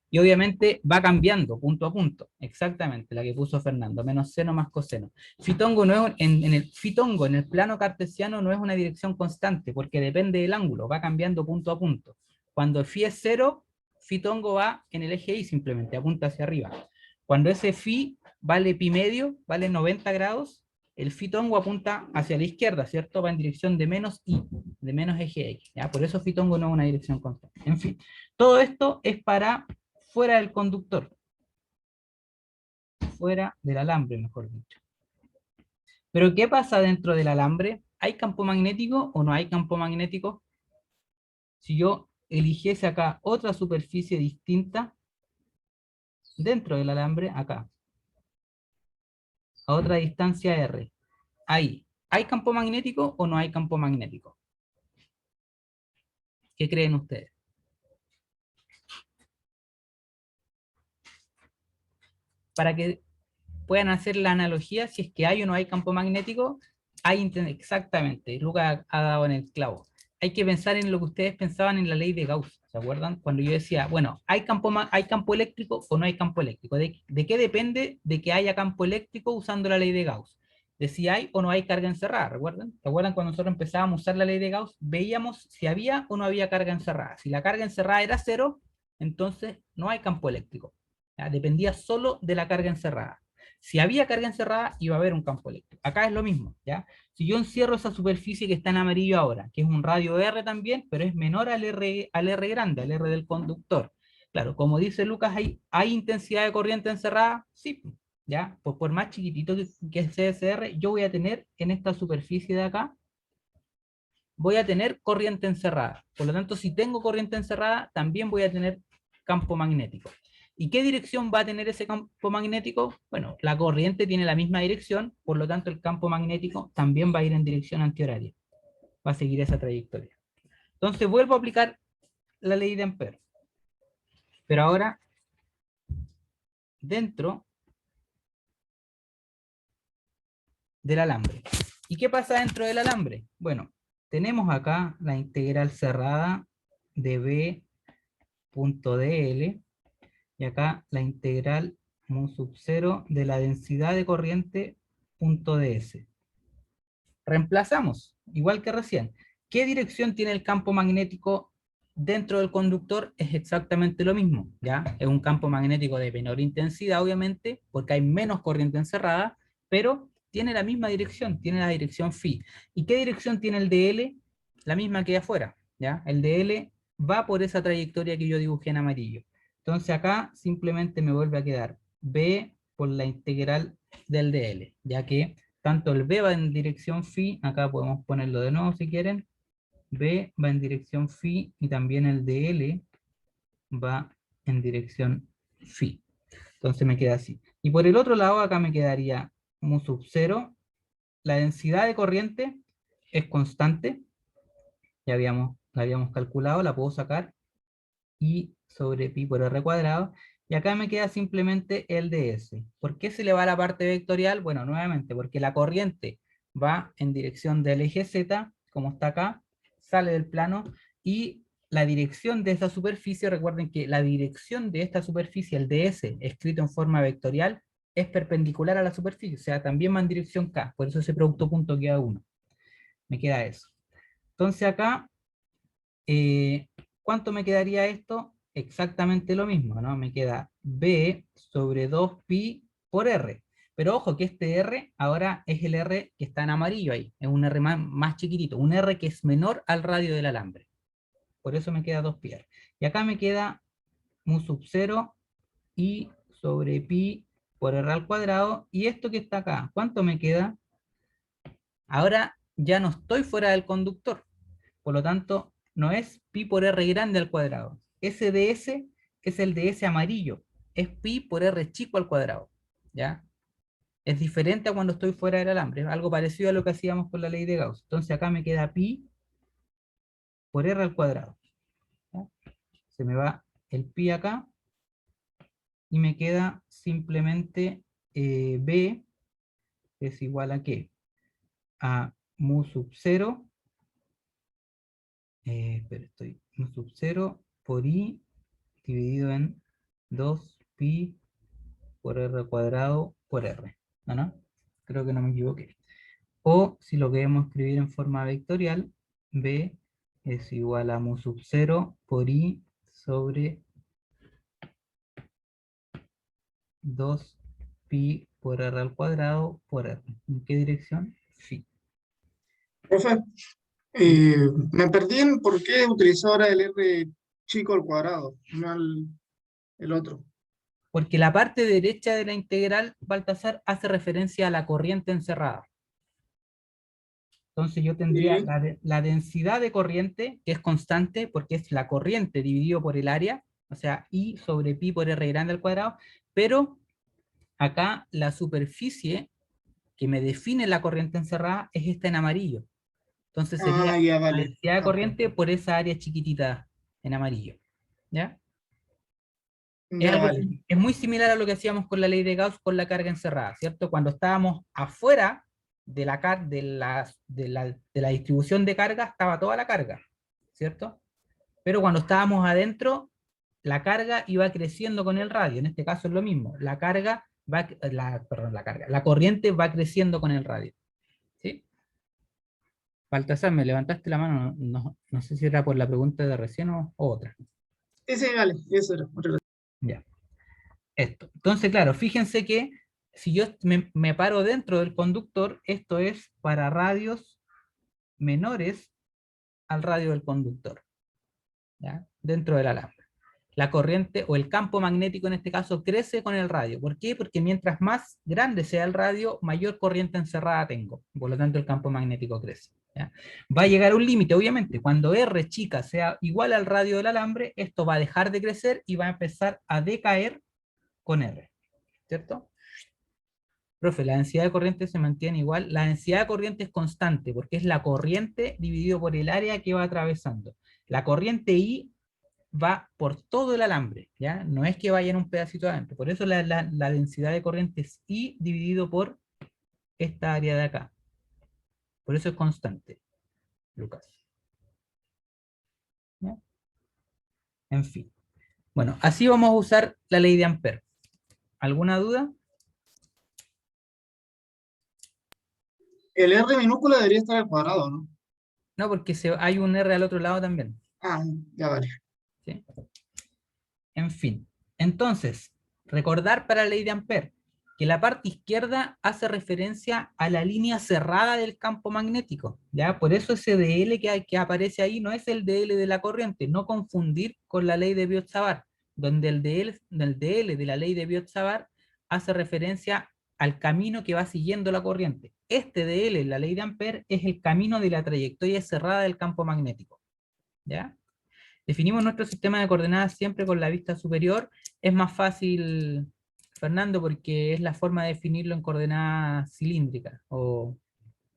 Y obviamente va cambiando punto a punto, exactamente, la que puso Fernando, menos seno más coseno. Fitongo, no es, en el fitongo, en el plano cartesiano, no es una dirección constante, porque depende del ángulo, va cambiando punto a punto. Cuando phi es 0, fitongo va en el eje Y simplemente, apunta hacia arriba. Cuando ese phi vale pi medio, vale 90 grados, el fitongo apunta hacia la izquierda, ¿cierto? Va en dirección de menos Y, de menos eje X, ¿ya? Por eso fitongo no es una dirección constante. En fin, todo esto es para fuera del conductor, fuera del alambre, mejor dicho. Pero ¿qué pasa dentro del alambre? ¿Hay campo magnético o no hay campo magnético? Si yo eligiese acá otra superficie distinta dentro del alambre, acá, a otra distancia R, ahí, ¿hay campo magnético o no hay campo magnético? ¿Qué creen ustedes? Para que puedan hacer la analogía, si es que hay o no hay campo magnético, hay exactamente, Lucas ha dado en el clavo. Hay que pensar en lo que ustedes pensaban en la ley de Gauss, ¿se acuerdan? Cuando yo decía, bueno, ¿hay campo eléctrico o no hay campo eléctrico? ¿De qué depende de que haya campo eléctrico usando la ley de Gauss? De si hay o no hay carga encerrada, ¿recuerdan? ¿Se acuerdan cuando nosotros empezábamos a usar la ley de Gauss? Veíamos si había o no había carga encerrada. Si la carga encerrada era 0, entonces no hay campo eléctrico. ¿Ya? Dependía solo de la carga encerrada. Si había carga encerrada, iba a haber un campo eléctrico. Acá es lo mismo, ¿ya? Si yo encierro esa superficie que está en amarillo ahora, que es un radio R también, pero es menor al R grande, al R del conductor. Claro, como dice Lucas, ¿hay intensidad de corriente encerrada? Sí, ¿ya? Pues por más chiquitito que sea ese R, yo voy a tener en esta superficie de acá, voy a tener corriente encerrada. Por lo tanto, si tengo corriente encerrada, también voy a tener campo magnético. ¿Y qué dirección va a tener ese campo magnético? Bueno, la corriente tiene la misma dirección, por lo tanto el campo magnético también va a ir en dirección antihoraria. Va a seguir esa trayectoria. Entonces vuelvo a aplicar la ley de Ampère. Pero ahora, dentro del alambre. ¿Y qué pasa dentro del alambre? Bueno, tenemos acá la integral cerrada de B.dl y acá la integral mu sub 0 de la densidad de corriente punto ds. Reemplazamos, igual que recién. ¿Qué dirección tiene el campo magnético dentro del conductor? Es exactamente lo mismo, ¿ya? Es un campo magnético de menor intensidad, obviamente, porque hay menos corriente encerrada, pero tiene la misma dirección, tiene la dirección phi. ¿Y qué dirección tiene el dl? La misma que afuera, ¿ya? El dl va por esa trayectoria que yo dibujé en amarillo. Entonces acá simplemente me vuelve a quedar b por la integral del dl, ya que tanto el b va en dirección phi, acá podemos ponerlo de nuevo si quieren, b va en dirección phi y también el dl va en dirección phi. Entonces me queda así. Y por el otro lado acá me quedaría mu sub 0, la densidad de corriente es constante, ya la habíamos calculado, la puedo sacar, I sobre pi por r cuadrado, y acá me queda simplemente el ds. ¿Por qué se le va a la parte vectorial? Bueno, nuevamente, porque la corriente va en dirección del eje z, como está acá, sale del plano, y la dirección de esa superficie, recuerden que la dirección de esta superficie, el ds, escrito en forma vectorial, es perpendicular a la superficie, o sea, también va en dirección k, por eso ese producto punto queda 1. Me queda eso. Entonces acá, ¿cuánto me quedaría esto? Exactamente lo mismo, ¿no? Me queda B sobre 2pi por R. Pero ojo que este R ahora es el R que está en amarillo ahí. Es un R más chiquitito. Un R que es menor al radio del alambre. Por eso me queda 2pi R. Y acá me queda mu sub 0 I sobre pi por R al cuadrado. Y esto que está acá, ¿cuánto me queda? Ahora ya no estoy fuera del conductor. Por lo tanto, no es pi por r grande al cuadrado. Ese ds es el ds amarillo. Es pi por r chico al cuadrado. ¿Ya? Es diferente a cuando estoy fuera del alambre. Es algo parecido a lo que hacíamos con la ley de Gauss. Entonces acá me queda pi por r al cuadrado. ¿Ya? Se me va el pi acá. Y me queda simplemente b es igual a ¿qué? A mu sub 0. Pero estoy mu sub 0 por i dividido en 2pi por r cuadrado por r. ¿No? Creo que no me equivoqué. O si lo queremos escribir en forma vectorial, b es igual a mu sub 0 por i sobre 2pi por r al cuadrado por r. ¿En qué dirección? Phi. Profe, me perdí en por qué utilizó ahora el R chico al cuadrado, no el otro. Porque la parte derecha de la integral, Baltasar, hace referencia a la corriente encerrada. Entonces yo tendría Sí. la densidad de corriente, que es constante, porque es la corriente dividido por el área, o sea, I sobre pi por R grande al cuadrado, pero acá la superficie que me define la corriente encerrada es esta en amarillo. Entonces sería Ah, ya, la vale. densidad de Ah, corriente por esa área chiquitita en amarillo. ¿Ya? ya, vale. Es muy similar a lo que hacíamos con la ley de Gauss con la carga encerrada, ¿cierto? Cuando estábamos afuera de la distribución de carga, estaba toda la carga, ¿cierto? Pero cuando estábamos adentro, la carga iba creciendo con el radio. En este caso es lo mismo. La corriente va creciendo con el radio. ¿Sí? Baltasar, me levantaste la mano, no sé si era por la pregunta de recién o otra. Sí, vale, eso era. Ya. Esto. Entonces, claro, fíjense que si yo me paro dentro del conductor, esto es para radios menores al radio del conductor, ¿ya? Dentro del alambre. La corriente o el campo magnético en este caso crece con el radio. ¿Por qué? Porque mientras más grande sea el radio, mayor corriente encerrada tengo. Por lo tanto, el campo magnético crece, ¿ya? Va a llegar a un límite, obviamente. Cuando R chica sea igual al radio del alambre, esto va a dejar de crecer y va a empezar a decaer con R, ¿cierto? Profe, la densidad de corriente se mantiene igual. La densidad de corriente es constante porque es la corriente dividido por el área que va atravesando. La corriente I va por todo el alambre, ¿ya? No es que vaya en un pedacito adentro. Por eso la densidad de corriente es I dividido por esta área de acá. Por eso es constante, Lucas. ¿Ya? En fin. Bueno, así vamos a usar la ley de Ampère. ¿Alguna duda? El R minúscula debería estar al cuadrado, ¿no? No, porque hay un R al otro lado también, Ah, ya vale. ¿sí? En fin. Entonces, recordar para la ley de Ampère que la parte izquierda hace referencia a la línea cerrada del campo magnético, ¿ya? Por eso ese dl que aparece ahí no es el dl de la corriente, no confundir con la ley de Biot-Savart, donde el dl de la ley de Biot-Savart hace referencia al camino que va siguiendo la corriente. Este dl, la ley de Ampère, es el camino de la trayectoria cerrada del campo magnético, ¿ya? Definimos nuestro sistema de coordenadas siempre con la vista superior. Es más fácil, Fernando, porque es la forma de definirlo en coordenadas cilíndricas o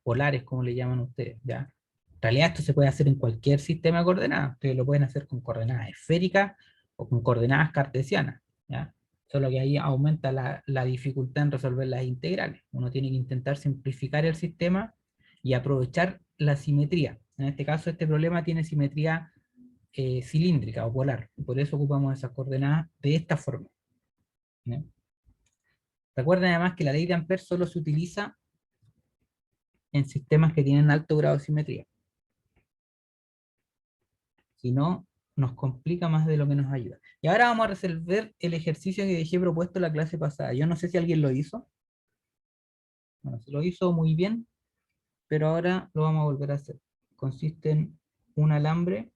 polares, como le llaman ustedes, ¿ya? En realidad esto se puede hacer en cualquier sistema de coordenadas. Ustedes lo pueden hacer con coordenadas esféricas o con coordenadas cartesianas, ¿ya? Solo que ahí aumenta la dificultad en resolver las integrales. Uno tiene que intentar simplificar el sistema y aprovechar la simetría. En este caso, este problema tiene simetría cilíndrica o polar. Por eso ocupamos esas coordenadas de esta forma, ¿no? Recuerden además que la ley de Ampère solo se utiliza en sistemas que tienen alto grado de simetría. Si no, nos complica más de lo que nos ayuda. Y ahora vamos a resolver el ejercicio que dejé propuesto en la clase pasada. Yo no sé si alguien lo hizo. Bueno, se lo hizo muy bien, pero ahora lo vamos a volver a hacer. Consiste en un alambre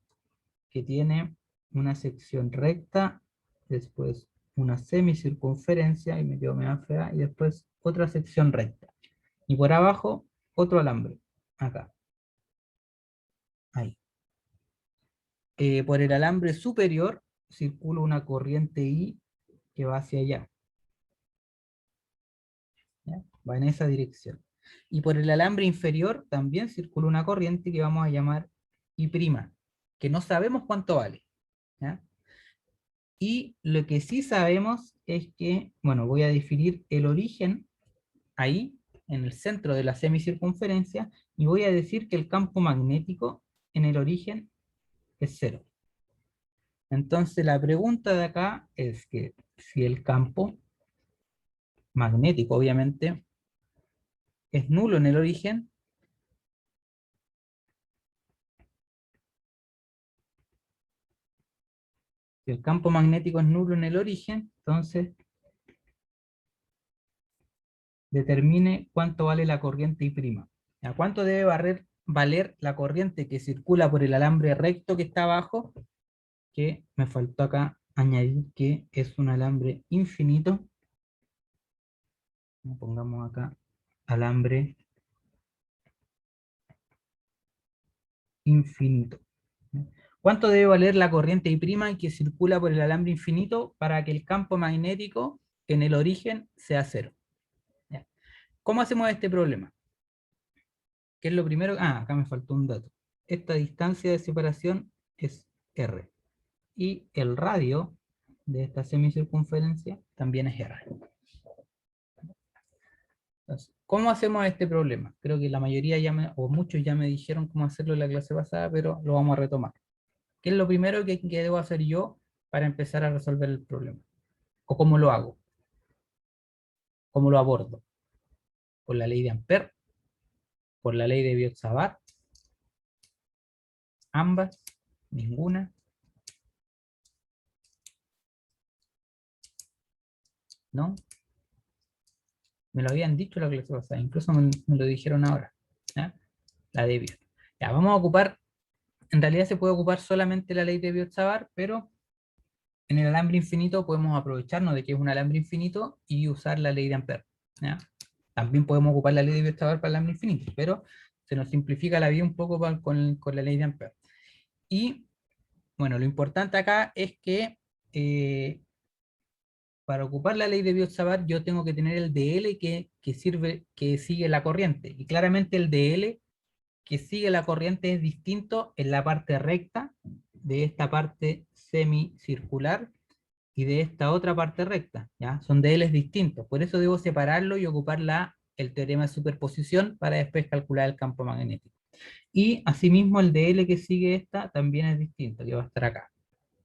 que tiene una sección recta, después una semicircunferencia, y me quedo medio fea, y después otra sección recta. Y por abajo, otro alambre, acá. Ahí. Por el alambre superior circula una corriente I que va hacia allá. ¿Ya? Va en esa dirección. Y por el alambre inferior también circula una corriente que vamos a llamar I', que no sabemos cuánto vale, ¿ya? Y lo que sí sabemos es que, bueno, voy a definir el origen ahí, en el centro de la semicircunferencia, y voy a decir que el campo magnético en el origen es 0. Entonces la pregunta de acá es que si el campo magnético, obviamente, es nulo en el origen, si el campo magnético es nulo en el origen, entonces determine cuánto vale la corriente I'. ¿A cuánto debe valer la corriente que circula por el alambre recto que está abajo? Que me faltó acá añadir que es un alambre infinito. Pongamos acá alambre infinito. ¿Cuánto debe valer la corriente I' que circula por el alambre infinito para que el campo magnético en el origen sea 0? ¿Ya? ¿Cómo hacemos este problema? ¿Qué es lo primero? Ah, acá me faltó un dato. Esta distancia de separación es R. Y el radio de esta semicircunferencia también es R. Entonces, ¿cómo hacemos este problema? Creo que la mayoría o muchos ya me dijeron cómo hacerlo en la clase pasada, pero lo vamos a retomar. ¿Qué es lo primero que debo hacer yo para empezar a resolver el problema? ¿O cómo lo hago? ¿Cómo lo abordo? ¿Por la ley de Ampère? ¿Por la ley de Biot-Savart? ¿Ambas? ¿Ninguna? ¿No? Me lo habían dicho la clase pasada, incluso me lo dijeron ahora. ¿Ya? La de Biot. Ya, vamos a ocupar, en realidad se puede ocupar solamente la ley de Biot-Savart, pero en el alambre infinito podemos aprovecharnos de que es un alambre infinito y usar la ley de Ampère. ¿Ya? También podemos ocupar la ley de Biot-Savart para el alambre infinito, pero se nos simplifica la vida un poco con la ley de Ampère. Y bueno, lo importante acá es que para ocupar la ley de Biot-Savart yo tengo que tener el dl que sigue la corriente. Y claramente el dl que sigue la corriente es distinto en la parte recta de esta parte semicircular y de esta otra parte recta, ¿ya? Son dLs distintos, por eso debo separarlo y ocupar el teorema de superposición para después calcular el campo magnético. Y asimismo el dl que sigue esta también es distinto, que va a estar acá.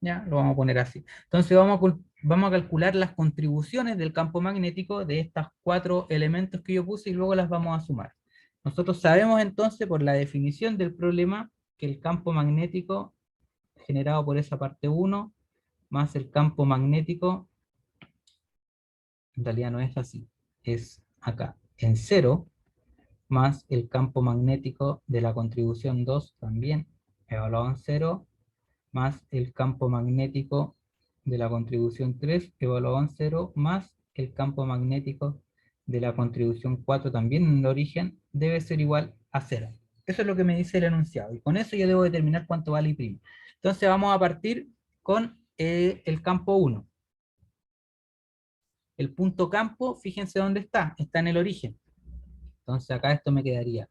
¿Ya? Lo vamos a poner así. Entonces vamos a calcular las contribuciones del campo magnético de estos 4 elementos que yo puse y luego las vamos a sumar. Nosotros sabemos entonces por la definición del problema que el campo magnético generado por esa parte 1 más el campo magnético, en realidad no es así, es acá, en 0, más el campo magnético de la contribución 2 también evaluado en 0, más el campo magnético de la contribución 3 evaluado en 0, más el campo magnético de la contribución 4 también en el origen, debe ser igual a 0. Eso es lo que me dice el enunciado, y con eso yo debo determinar cuánto vale I'. Entonces vamos a partir con el campo 1. El punto campo, fíjense dónde está en el origen. Entonces acá esto me quedaría,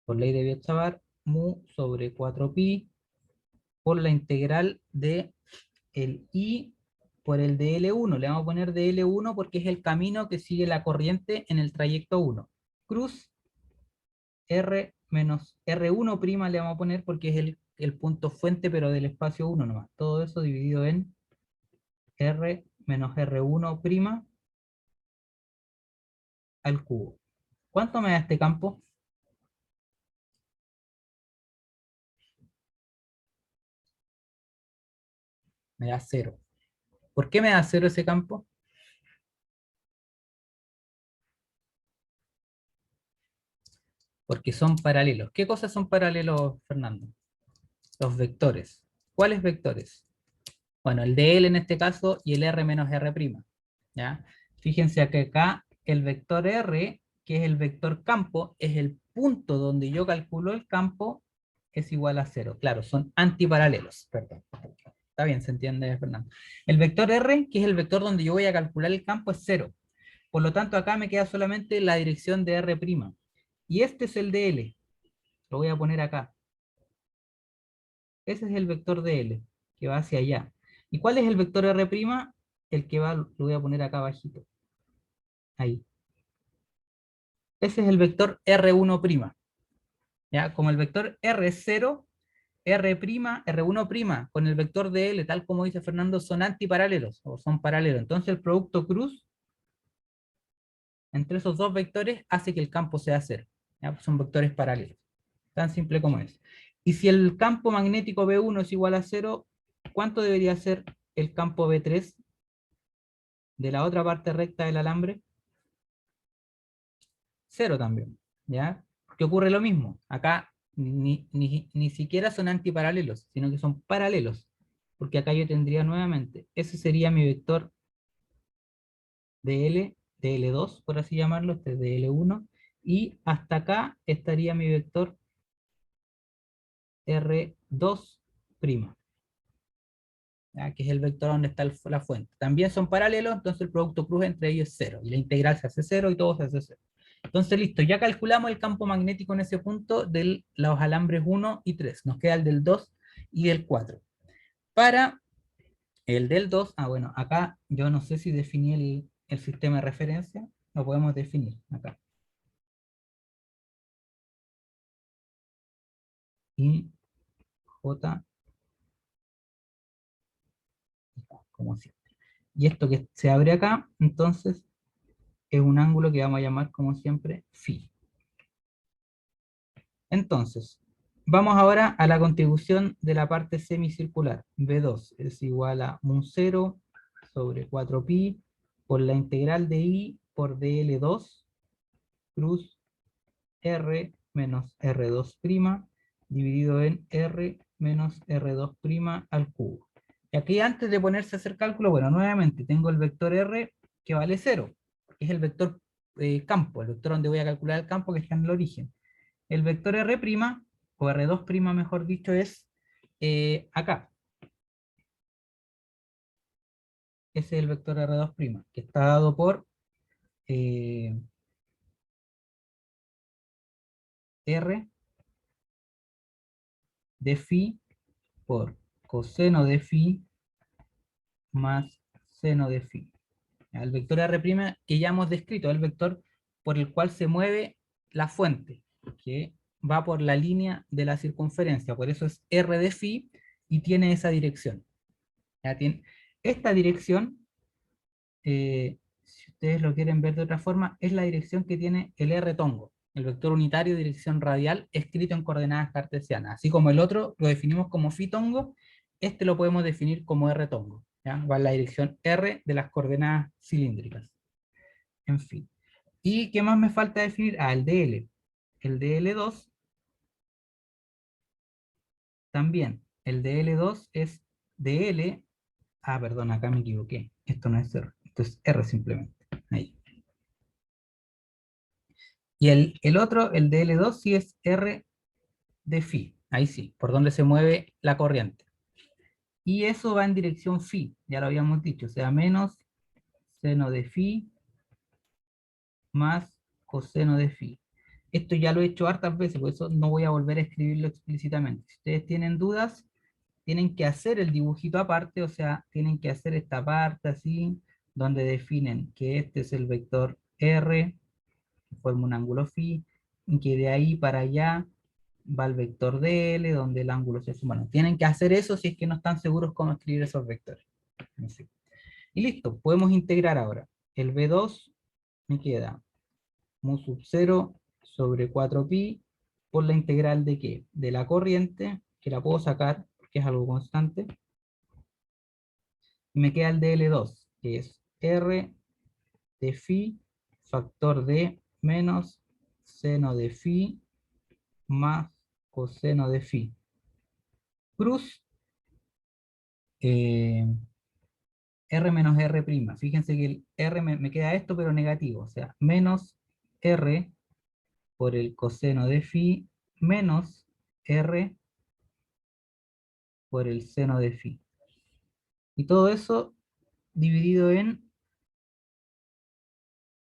por ley de Biot-Savart, mu sobre 4pi, por la integral de el I por el de L1. Le vamos a poner de L1 porque es el camino que sigue la corriente en el trayecto 1. Cruz R menos R1' le vamos a poner porque es el punto fuente, pero del espacio 1 nomás. Todo eso dividido en R menos R1' al cubo. ¿Cuánto me da este campo? Me da 0. ¿Por qué me da 0 ese campo? Porque son paralelos. ¿Qué cosas son paralelos, Fernando? Los vectores. ¿Cuáles vectores? Bueno, el de L en este caso y el R menos R'. ¿Ya? Fíjense que acá el vector R, que es el vector campo, es el punto donde yo calculo el campo, es igual a 0. Claro, son antiparalelos. Perdón. Está bien, se entiende, Fernando. El vector R, que es el vector donde yo voy a calcular el campo, es 0. Por lo tanto, acá me queda solamente la dirección de R'. Y este es el de L. Lo voy a poner acá. Ese es el vector de L, que va hacia allá. ¿Y cuál es el vector R'? El que va, lo voy a poner acá abajito. Ahí. Ese es el vector R1'. ¿Ya? Como el vector R es 0, R1' con el vector de L, tal como dice Fernando, son antiparalelos, o son paralelos. Entonces el producto cruz entre esos dos vectores hace que el campo sea 0. ¿Ya? Son vectores paralelos. Tan simple como es. Y si el campo magnético B1 es igual a 0, ¿cuánto debería ser el campo B3 de la otra parte recta del alambre? 0 también, ¿ya? Porque ocurre lo mismo. Acá ni siquiera son antiparalelos, sino que son paralelos. Porque acá yo tendría nuevamente, ese sería mi vector de L, de L2, por así llamarlo, este es de L1, y hasta acá estaría mi vector R2', ¿ya? Que es el vector donde está la fuente. También son paralelos, entonces el producto cruz entre ellos es 0, y la integral se hace 0 y todo se hace 0. Entonces listo, ya calculamos el campo magnético en ese punto de los alambres 1 y 3, nos queda el del 2 y el 4. Para el del 2, bueno, acá yo no sé si definí el sistema de referencia, lo podemos definir acá. Y J, como siempre. Y esto que se abre acá, entonces, es un ángulo que vamos a llamar, como siempre, phi. Entonces, vamos ahora a la contribución de la parte semicircular. B2 es igual a mu0 sobre 4pi por la integral de I por DL2 cruz R menos R2' dividido en R menos R2' al cubo. Y aquí antes de ponerse a hacer cálculo, bueno, nuevamente tengo el vector R que vale 0, que es el vector campo, el vector donde voy a calcular el campo que está en el origen. El vector R', o R2' mejor dicho, es acá. Ese es el vector R2', que está dado por R de phi por coseno de phi más seno de phi. El vector R' que ya hemos descrito, el vector por el cual se mueve la fuente, que va por la línea de la circunferencia, por eso es R de phi y tiene esa dirección. Ya tiene, esta dirección, si ustedes lo quieren ver de otra forma, es la dirección que tiene el R tongo, el vector unitario de dirección radial escrito en coordenadas cartesianas. Así como el otro lo definimos como phi tongo, este lo podemos definir como R tongo. ¿Ya? Va en la dirección R de las coordenadas cilíndricas. En fin. ¿Y qué más me falta definir? Ah, el DL. El DL2 también. El DL2 es DL. Ah, perdón, acá me equivoqué. Esto no es R. Esto es R simplemente. Ahí. Y el otro, el DL2, sí es R de phi. Ahí sí, por donde se mueve la corriente. Y eso va en dirección phi, ya lo habíamos dicho. O sea, menos seno de phi más coseno de phi. Esto ya lo he hecho hartas veces, por eso no voy a volver a escribirlo explícitamente. Si ustedes tienen dudas, tienen que hacer el dibujito aparte, o sea, tienen que hacer esta parte así, donde definen que este es el vector R, que forma un ángulo phi, y que de ahí para allá va el vector DL, donde el ángulo se suma. Bueno, tienen que hacer eso si es que no están seguros cómo escribir esos vectores. Así. Y listo, podemos integrar ahora. El B2 me queda mu sub 0 sobre 4pi por la integral de ¿qué? De la corriente, que la puedo sacar porque es algo constante. Y me queda el DL2, que es R de phi factor de menos seno de phi más coseno de phi. Cruz R menos R'. Fíjense que el R me queda esto, pero negativo. O sea, menos R por el coseno de phi menos R por el seno de phi. Y todo eso dividido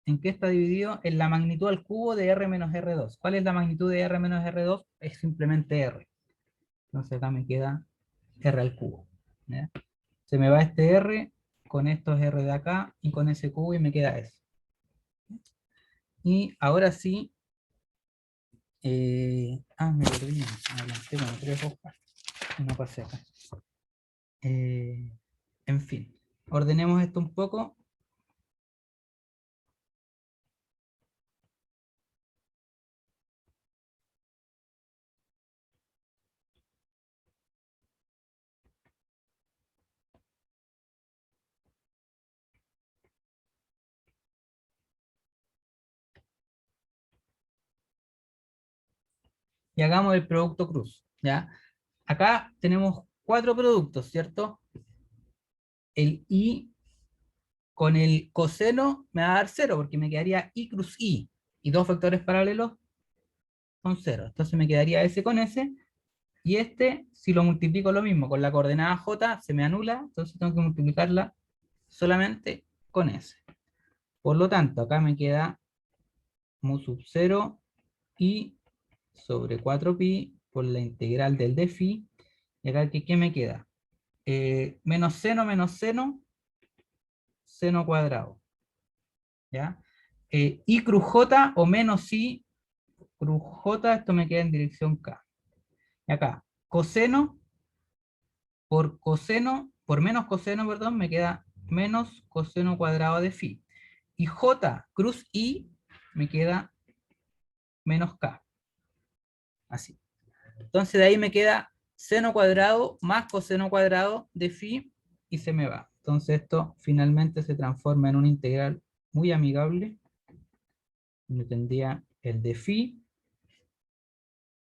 ¿en qué está dividido? En la magnitud al cubo de R menos R2. ¿Cuál es la magnitud de R menos R2? Es simplemente R. Entonces acá me queda R al cubo. ¿Ya? Se me va este R con estos R de acá y con ese cubo y me queda eso. Y ahora sí, me perdí, adelanté como 3 hojas y no pasé acá. En fin, ordenemos esto un poco. Y hagamos el producto cruz, ¿ya? Acá tenemos 4 productos, ¿cierto? El I con el coseno me va a dar 0, porque me quedaría I cruz I, y 2 vectores paralelos son 0. Entonces me quedaría S con S, y este, si lo multiplico lo mismo, con la coordenada J, se me anula, entonces tengo que multiplicarla solamente con S. Por lo tanto, acá me queda mu sub 0 I sobre 4pi por la integral del de phi. Y acá, ¿qué me queda? Menos seno, seno cuadrado. ¿Ya? I cruz j o menos i cruz j, esto me queda en dirección k. Y acá, coseno por menos coseno, perdón, me queda menos coseno cuadrado de phi. Y j cruz i me queda menos k. Así. Entonces de ahí me queda seno cuadrado más coseno cuadrado de phi y se me va. Entonces esto finalmente se transforma en una integral muy amigable, me tendría el de phi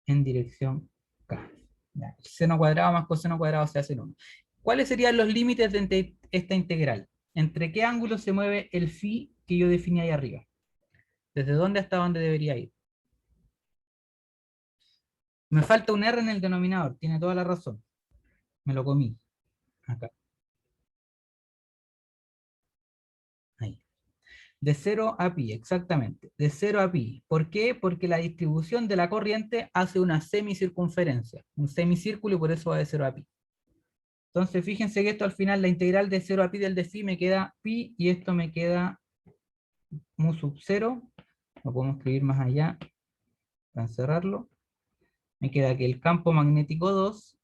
en dirección K. Ya, seno cuadrado más coseno cuadrado se hacen 1. ¿Cuáles serían los límites de esta integral? ¿Entre qué ángulo se mueve el phi que yo definí ahí arriba? ¿Desde dónde hasta dónde debería ir? Me falta un R en el denominador, tiene toda la razón. Me lo comí. Acá. Ahí. De 0 a pi, exactamente. De 0 a pi. ¿Por qué? Porque la distribución de la corriente hace una semicircunferencia. Un semicírculo y por eso va de 0 a pi. Entonces, fíjense que esto al final, la integral de 0 a pi del de phi me queda pi y esto me queda mu sub 0. Lo podemos escribir más allá para encerrarlo. Me queda que el campo magnético 2,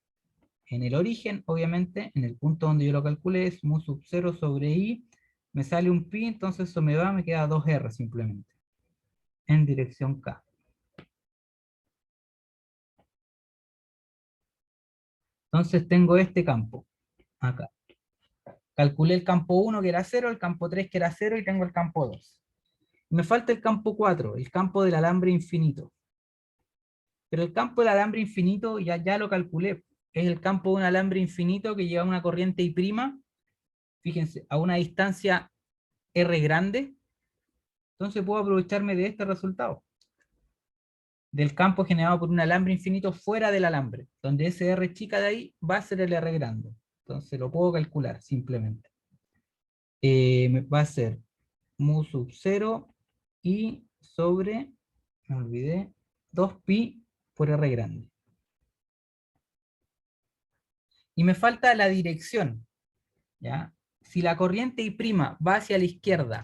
en el origen, obviamente, en el punto donde yo lo calculé, es mu sub 0 sobre i. Me sale un pi, entonces eso me queda 2r simplemente. En dirección K. Entonces tengo este campo, acá. Calculé el campo 1 que era 0, el campo 3 que era 0 y tengo el campo 2. Me falta el campo 4, el campo del alambre infinito. Pero el campo del alambre infinito ya lo calculé. Es el campo de un alambre infinito que lleva una corriente I', fíjense, a una distancia R grande. Entonces puedo aprovecharme de este resultado. Del campo generado por un alambre infinito fuera del alambre, donde ese R chica de ahí va a ser el R grande. Entonces lo puedo calcular simplemente. Va a ser mu sub 0 y sobre, me olvidé, 2pi por R grande. Y me falta la dirección, ¿ya? Si la corriente I' va hacia la izquierda,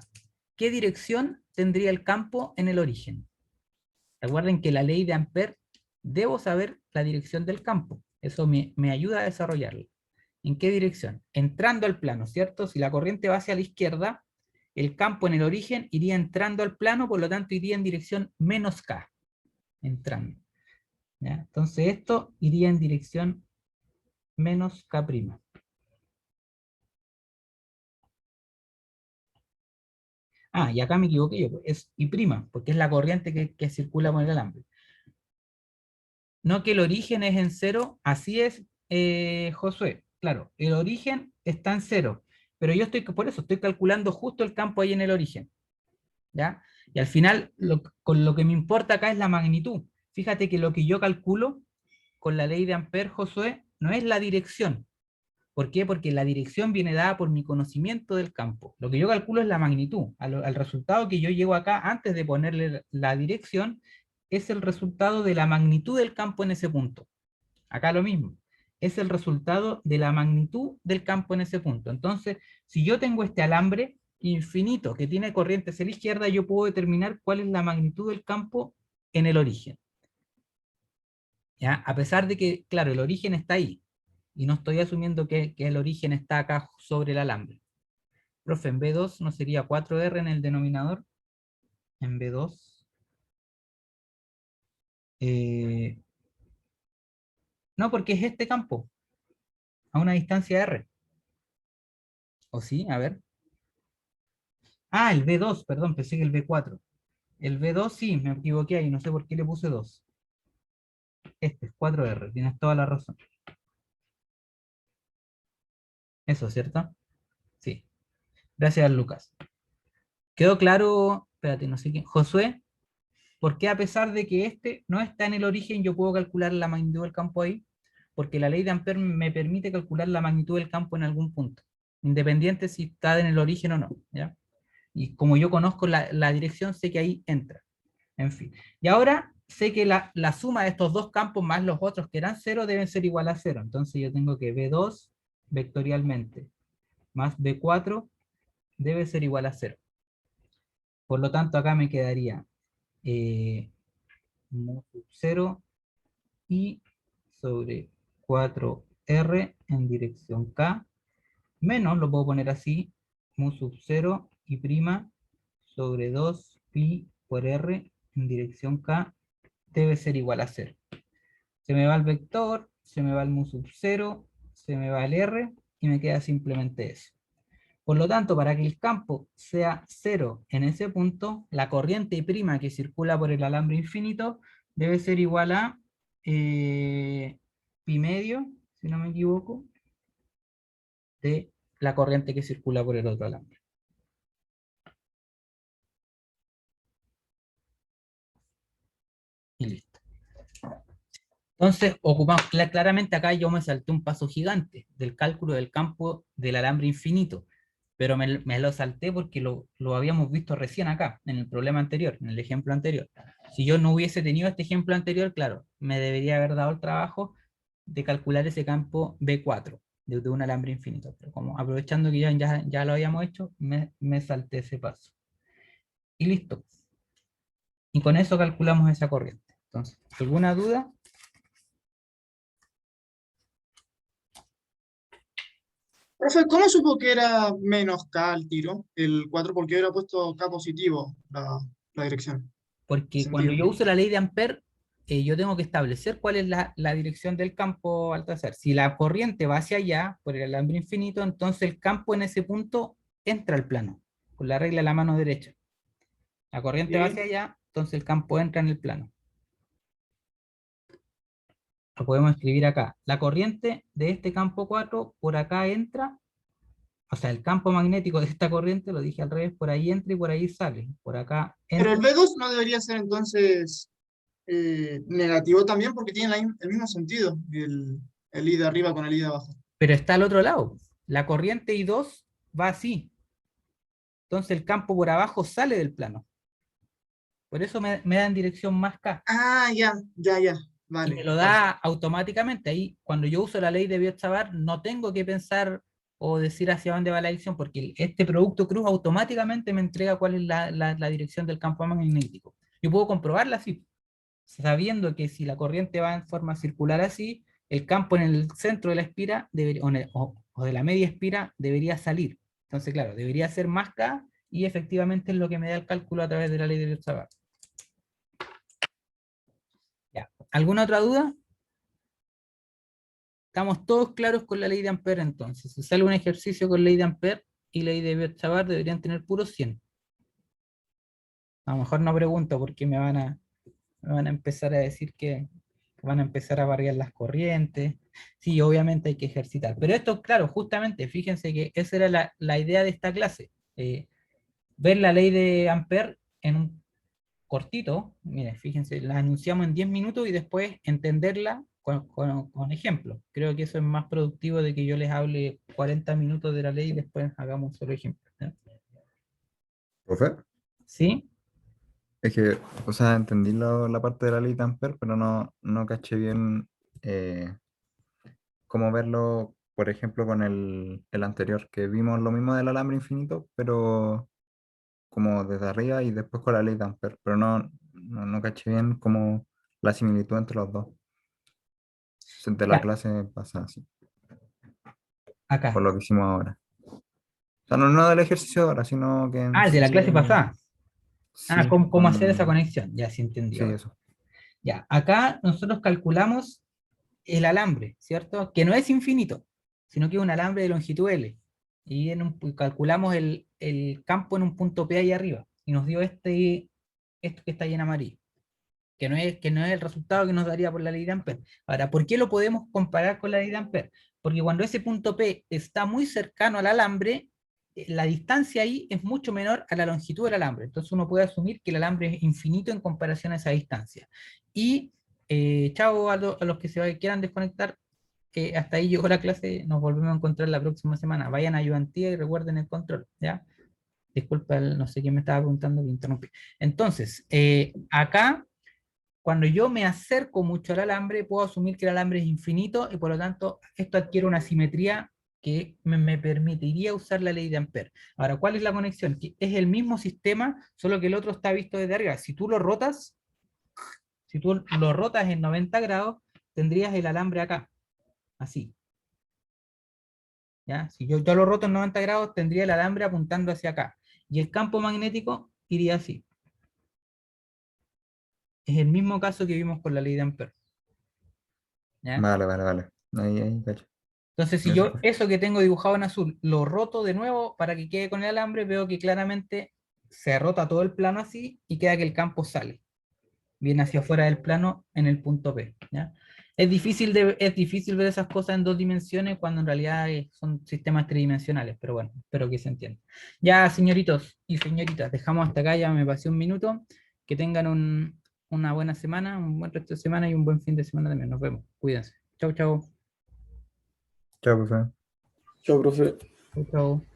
¿qué dirección tendría el campo en el origen? Recuerden que la ley de Ampère, debo saber la dirección del campo. Eso me ayuda a desarrollarlo. ¿En qué dirección? Entrando al plano, ¿cierto? Si la corriente va hacia la izquierda, el campo en el origen iría entrando al plano, por lo tanto iría en dirección menos K. Entrando. ¿Ya? Entonces esto iría en dirección menos K'. Ah, y acá me equivoqué yo, es I', porque es la corriente que circula con el alambre. No que el origen es en 0, así es, Josué. Claro, el origen está en 0, pero yo por eso estoy calculando justo el campo ahí en el origen. ¿Ya? Y al final, con lo que me importa acá es la magnitud. Fíjate que lo que yo calculo con la ley de Ampère, Josué, no es la dirección. ¿Por qué? Porque la dirección viene dada por mi conocimiento del campo. Lo que yo calculo es la magnitud. Al resultado que yo llego acá, antes de ponerle la dirección, es el resultado de la magnitud del campo en ese punto. Acá lo mismo. Es el resultado de la magnitud del campo en ese punto. Entonces, si yo tengo este alambre infinito que tiene corriente hacia la izquierda, yo puedo determinar cuál es la magnitud del campo en el origen. ¿Ya? A pesar de que, claro, el origen está ahí. Y no estoy asumiendo que el origen está acá sobre el alambre. Profe, en B2 no sería 4R en el denominador. En B2. No, porque es este campo. A una distancia R. ¿O sí? A ver. Ah, el B2, perdón, pensé que el B4. El B2 sí, me equivoqué ahí, no sé por qué le puse 2. Este es 4R, tienes toda la razón. Eso, ¿cierto? Sí. Gracias, Lucas. ¿Quedó claro? Espérate, no sé quién. Josué, ¿por qué a pesar de que este no está en el origen, yo puedo calcular la magnitud del campo ahí? Porque la ley de Ampère me permite calcular la magnitud del campo en algún punto, independiente si está en el origen o no, ¿ya? Y como yo conozco la dirección, sé que ahí entra. En fin. Y ahora sé que la suma de estos dos campos más los otros que eran 0 deben ser igual a 0. Entonces yo tengo que B2 vectorialmente más B4 debe ser igual a 0. Por lo tanto, acá me quedaría mu sub 0 y sobre 4R en dirección K, menos, lo puedo poner así, mu sub 0 y prima sobre 2pi por R en dirección K debe ser igual a 0. Se me va el vector, se me va el mu sub 0, se me va el R y me queda simplemente eso. Por lo tanto, para que el campo sea 0 en ese punto, la corriente prima que circula por el alambre infinito debe ser igual a pi medio, si no me equivoco, de la corriente que circula por el otro alambre. Y listo. Entonces, ocupamos claramente acá, yo me salté un paso gigante del cálculo del campo del alambre infinito, pero me lo salté porque lo habíamos visto recién acá, en el problema anterior, en el ejemplo anterior. Si yo no hubiese tenido este ejemplo anterior, claro, me debería haber dado el trabajo de calcular ese campo B4 de un alambre infinito, pero como aprovechando que ya lo habíamos hecho, me salté ese paso. Y listo. Y con eso calculamos esa corriente. Entonces, ¿alguna duda? Profe, ¿cómo supo que era menos K al tiro? El 4, porque hubiera puesto K positivo la dirección. Porque cuando Sentido. yo uso la ley de Ampère, yo tengo que establecer cuál es la dirección del campo al trazar. Si la corriente va hacia allá, por el alambre infinito, entonces el campo en ese punto entra al plano, con la regla de la mano derecha. La corriente va hacia allá, entonces el campo entra en el plano. Lo podemos escribir acá. La corriente de este campo 4 por acá entra, o sea, el campo magnético de esta corriente, lo dije al revés, por ahí entra y por ahí sale. Por acá Pero entra. el B2 no debería ser entonces negativo también porque tiene el mismo sentido, el I de arriba con el I de abajo. Pero está al otro lado. La corriente I2 va así. Entonces el campo por abajo sale del plano. Por eso me da en dirección más K. Ah, ya, Y me vale. lo da automáticamente. Ahí, cuando yo uso la ley de Biot-Savart, no tengo que pensar o decir hacia dónde va la dirección, porque este producto cruz automáticamente me entrega cuál es la dirección del campo magnético. Yo puedo comprobarla así, sabiendo que si la corriente va en forma circular así, el campo en el centro de la espira o de la media espira debería salir. Entonces, claro, debería ser más K y efectivamente es lo que me da el cálculo a través de la ley de Biot-Savart. Ya. ¿Alguna otra duda? Estamos todos claros con la ley de Ampère entonces. Si sale un ejercicio con ley de Ampère y ley de Biot-Savart deberían tener puros 100. A lo mejor no pregunto porque me van a empezar a decir que van a empezar a variar las corrientes. Sí, obviamente hay que ejercitar. Pero esto, claro, justamente, fíjense que esa era la idea de esta clase. Ver la ley de Ampère en un cortito, miren, fíjense, la anunciamos en 10 minutos y después entenderla con ejemplos. Creo que eso es más productivo de que yo les hable 40 minutos de la ley y después hagamos un solo ejemplo, ¿no? Profe, ¿Sí? es que, o sea, entendí la parte de la ley de Ampère, pero no caché bien cómo verlo, por ejemplo, con el anterior, que vimos lo mismo del alambre infinito, pero como desde arriba y después con la ley de Ampère, pero no caché bien como la similitud entre los dos. De la Ya, clase pasada, sí, por acá. lo que hicimos ahora. O sea, no del ejercicio de ahora, sino que en Ah, el de la sí, clase pasada. Ah, sí, ¿cómo hacer esa conexión? Ya sí entendí sí, ahora. eso. Ya, acá nosotros calculamos el alambre, ¿cierto? Que no es infinito, sino que es un alambre de longitud L. Y calculamos el campo en un punto P ahí arriba. Y nos dio esto que está ahí en amarillo. Que no es el resultado que nos daría por la ley de Ampère. Ahora, ¿por qué lo podemos comparar con la ley de Ampère? Porque cuando ese punto P está muy cercano al alambre, la distancia ahí es mucho menor a la longitud del alambre. Entonces uno puede asumir que el alambre es infinito en comparación a esa distancia. Y chao a los que quieran desconectar. Hasta ahí llegó la clase. Nos volvemos a encontrar la próxima semana. Vayan a ayudantía y recuerden el control, ¿ya? Disculpa, no sé quién me estaba preguntando, que interrumpí. Entonces, acá cuando yo me acerco mucho al alambre, puedo asumir que el alambre es infinito y por lo tanto esto adquiere una simetría que me permitiría usar la ley de Ampère. Ahora, ¿cuál es la conexión? Que es el mismo sistema, solo que el otro está visto desde arriba. Si tú lo rotas en 90 grados, tendrías el alambre acá, así. ¿Ya? Si yo lo roto en 90 grados, tendría el alambre apuntando hacia acá. Y el campo magnético iría así. Es el mismo caso que vimos con la ley de Ampère. ¿Ya? Vale. Ahí, cacho. Entonces, si Eso, yo profe. eso que tengo dibujado en azul lo roto de nuevo para que quede con el alambre, veo que claramente se rota todo el plano así y queda que el campo sale. Viene hacia afuera del plano en el punto P. ¿Ya? Es difícil ver esas cosas en 2 dimensiones cuando en realidad son sistemas tridimensionales, pero bueno, espero que se entienda. Ya, señoritos y señoritas, dejamos hasta acá, ya me pasé un minuto. Que tengan una buena semana, un buen resto de semana y un buen fin de semana también. Nos vemos. Cuídense. Chau, chau. Chao, profe. Chao, profe. Chau, chau.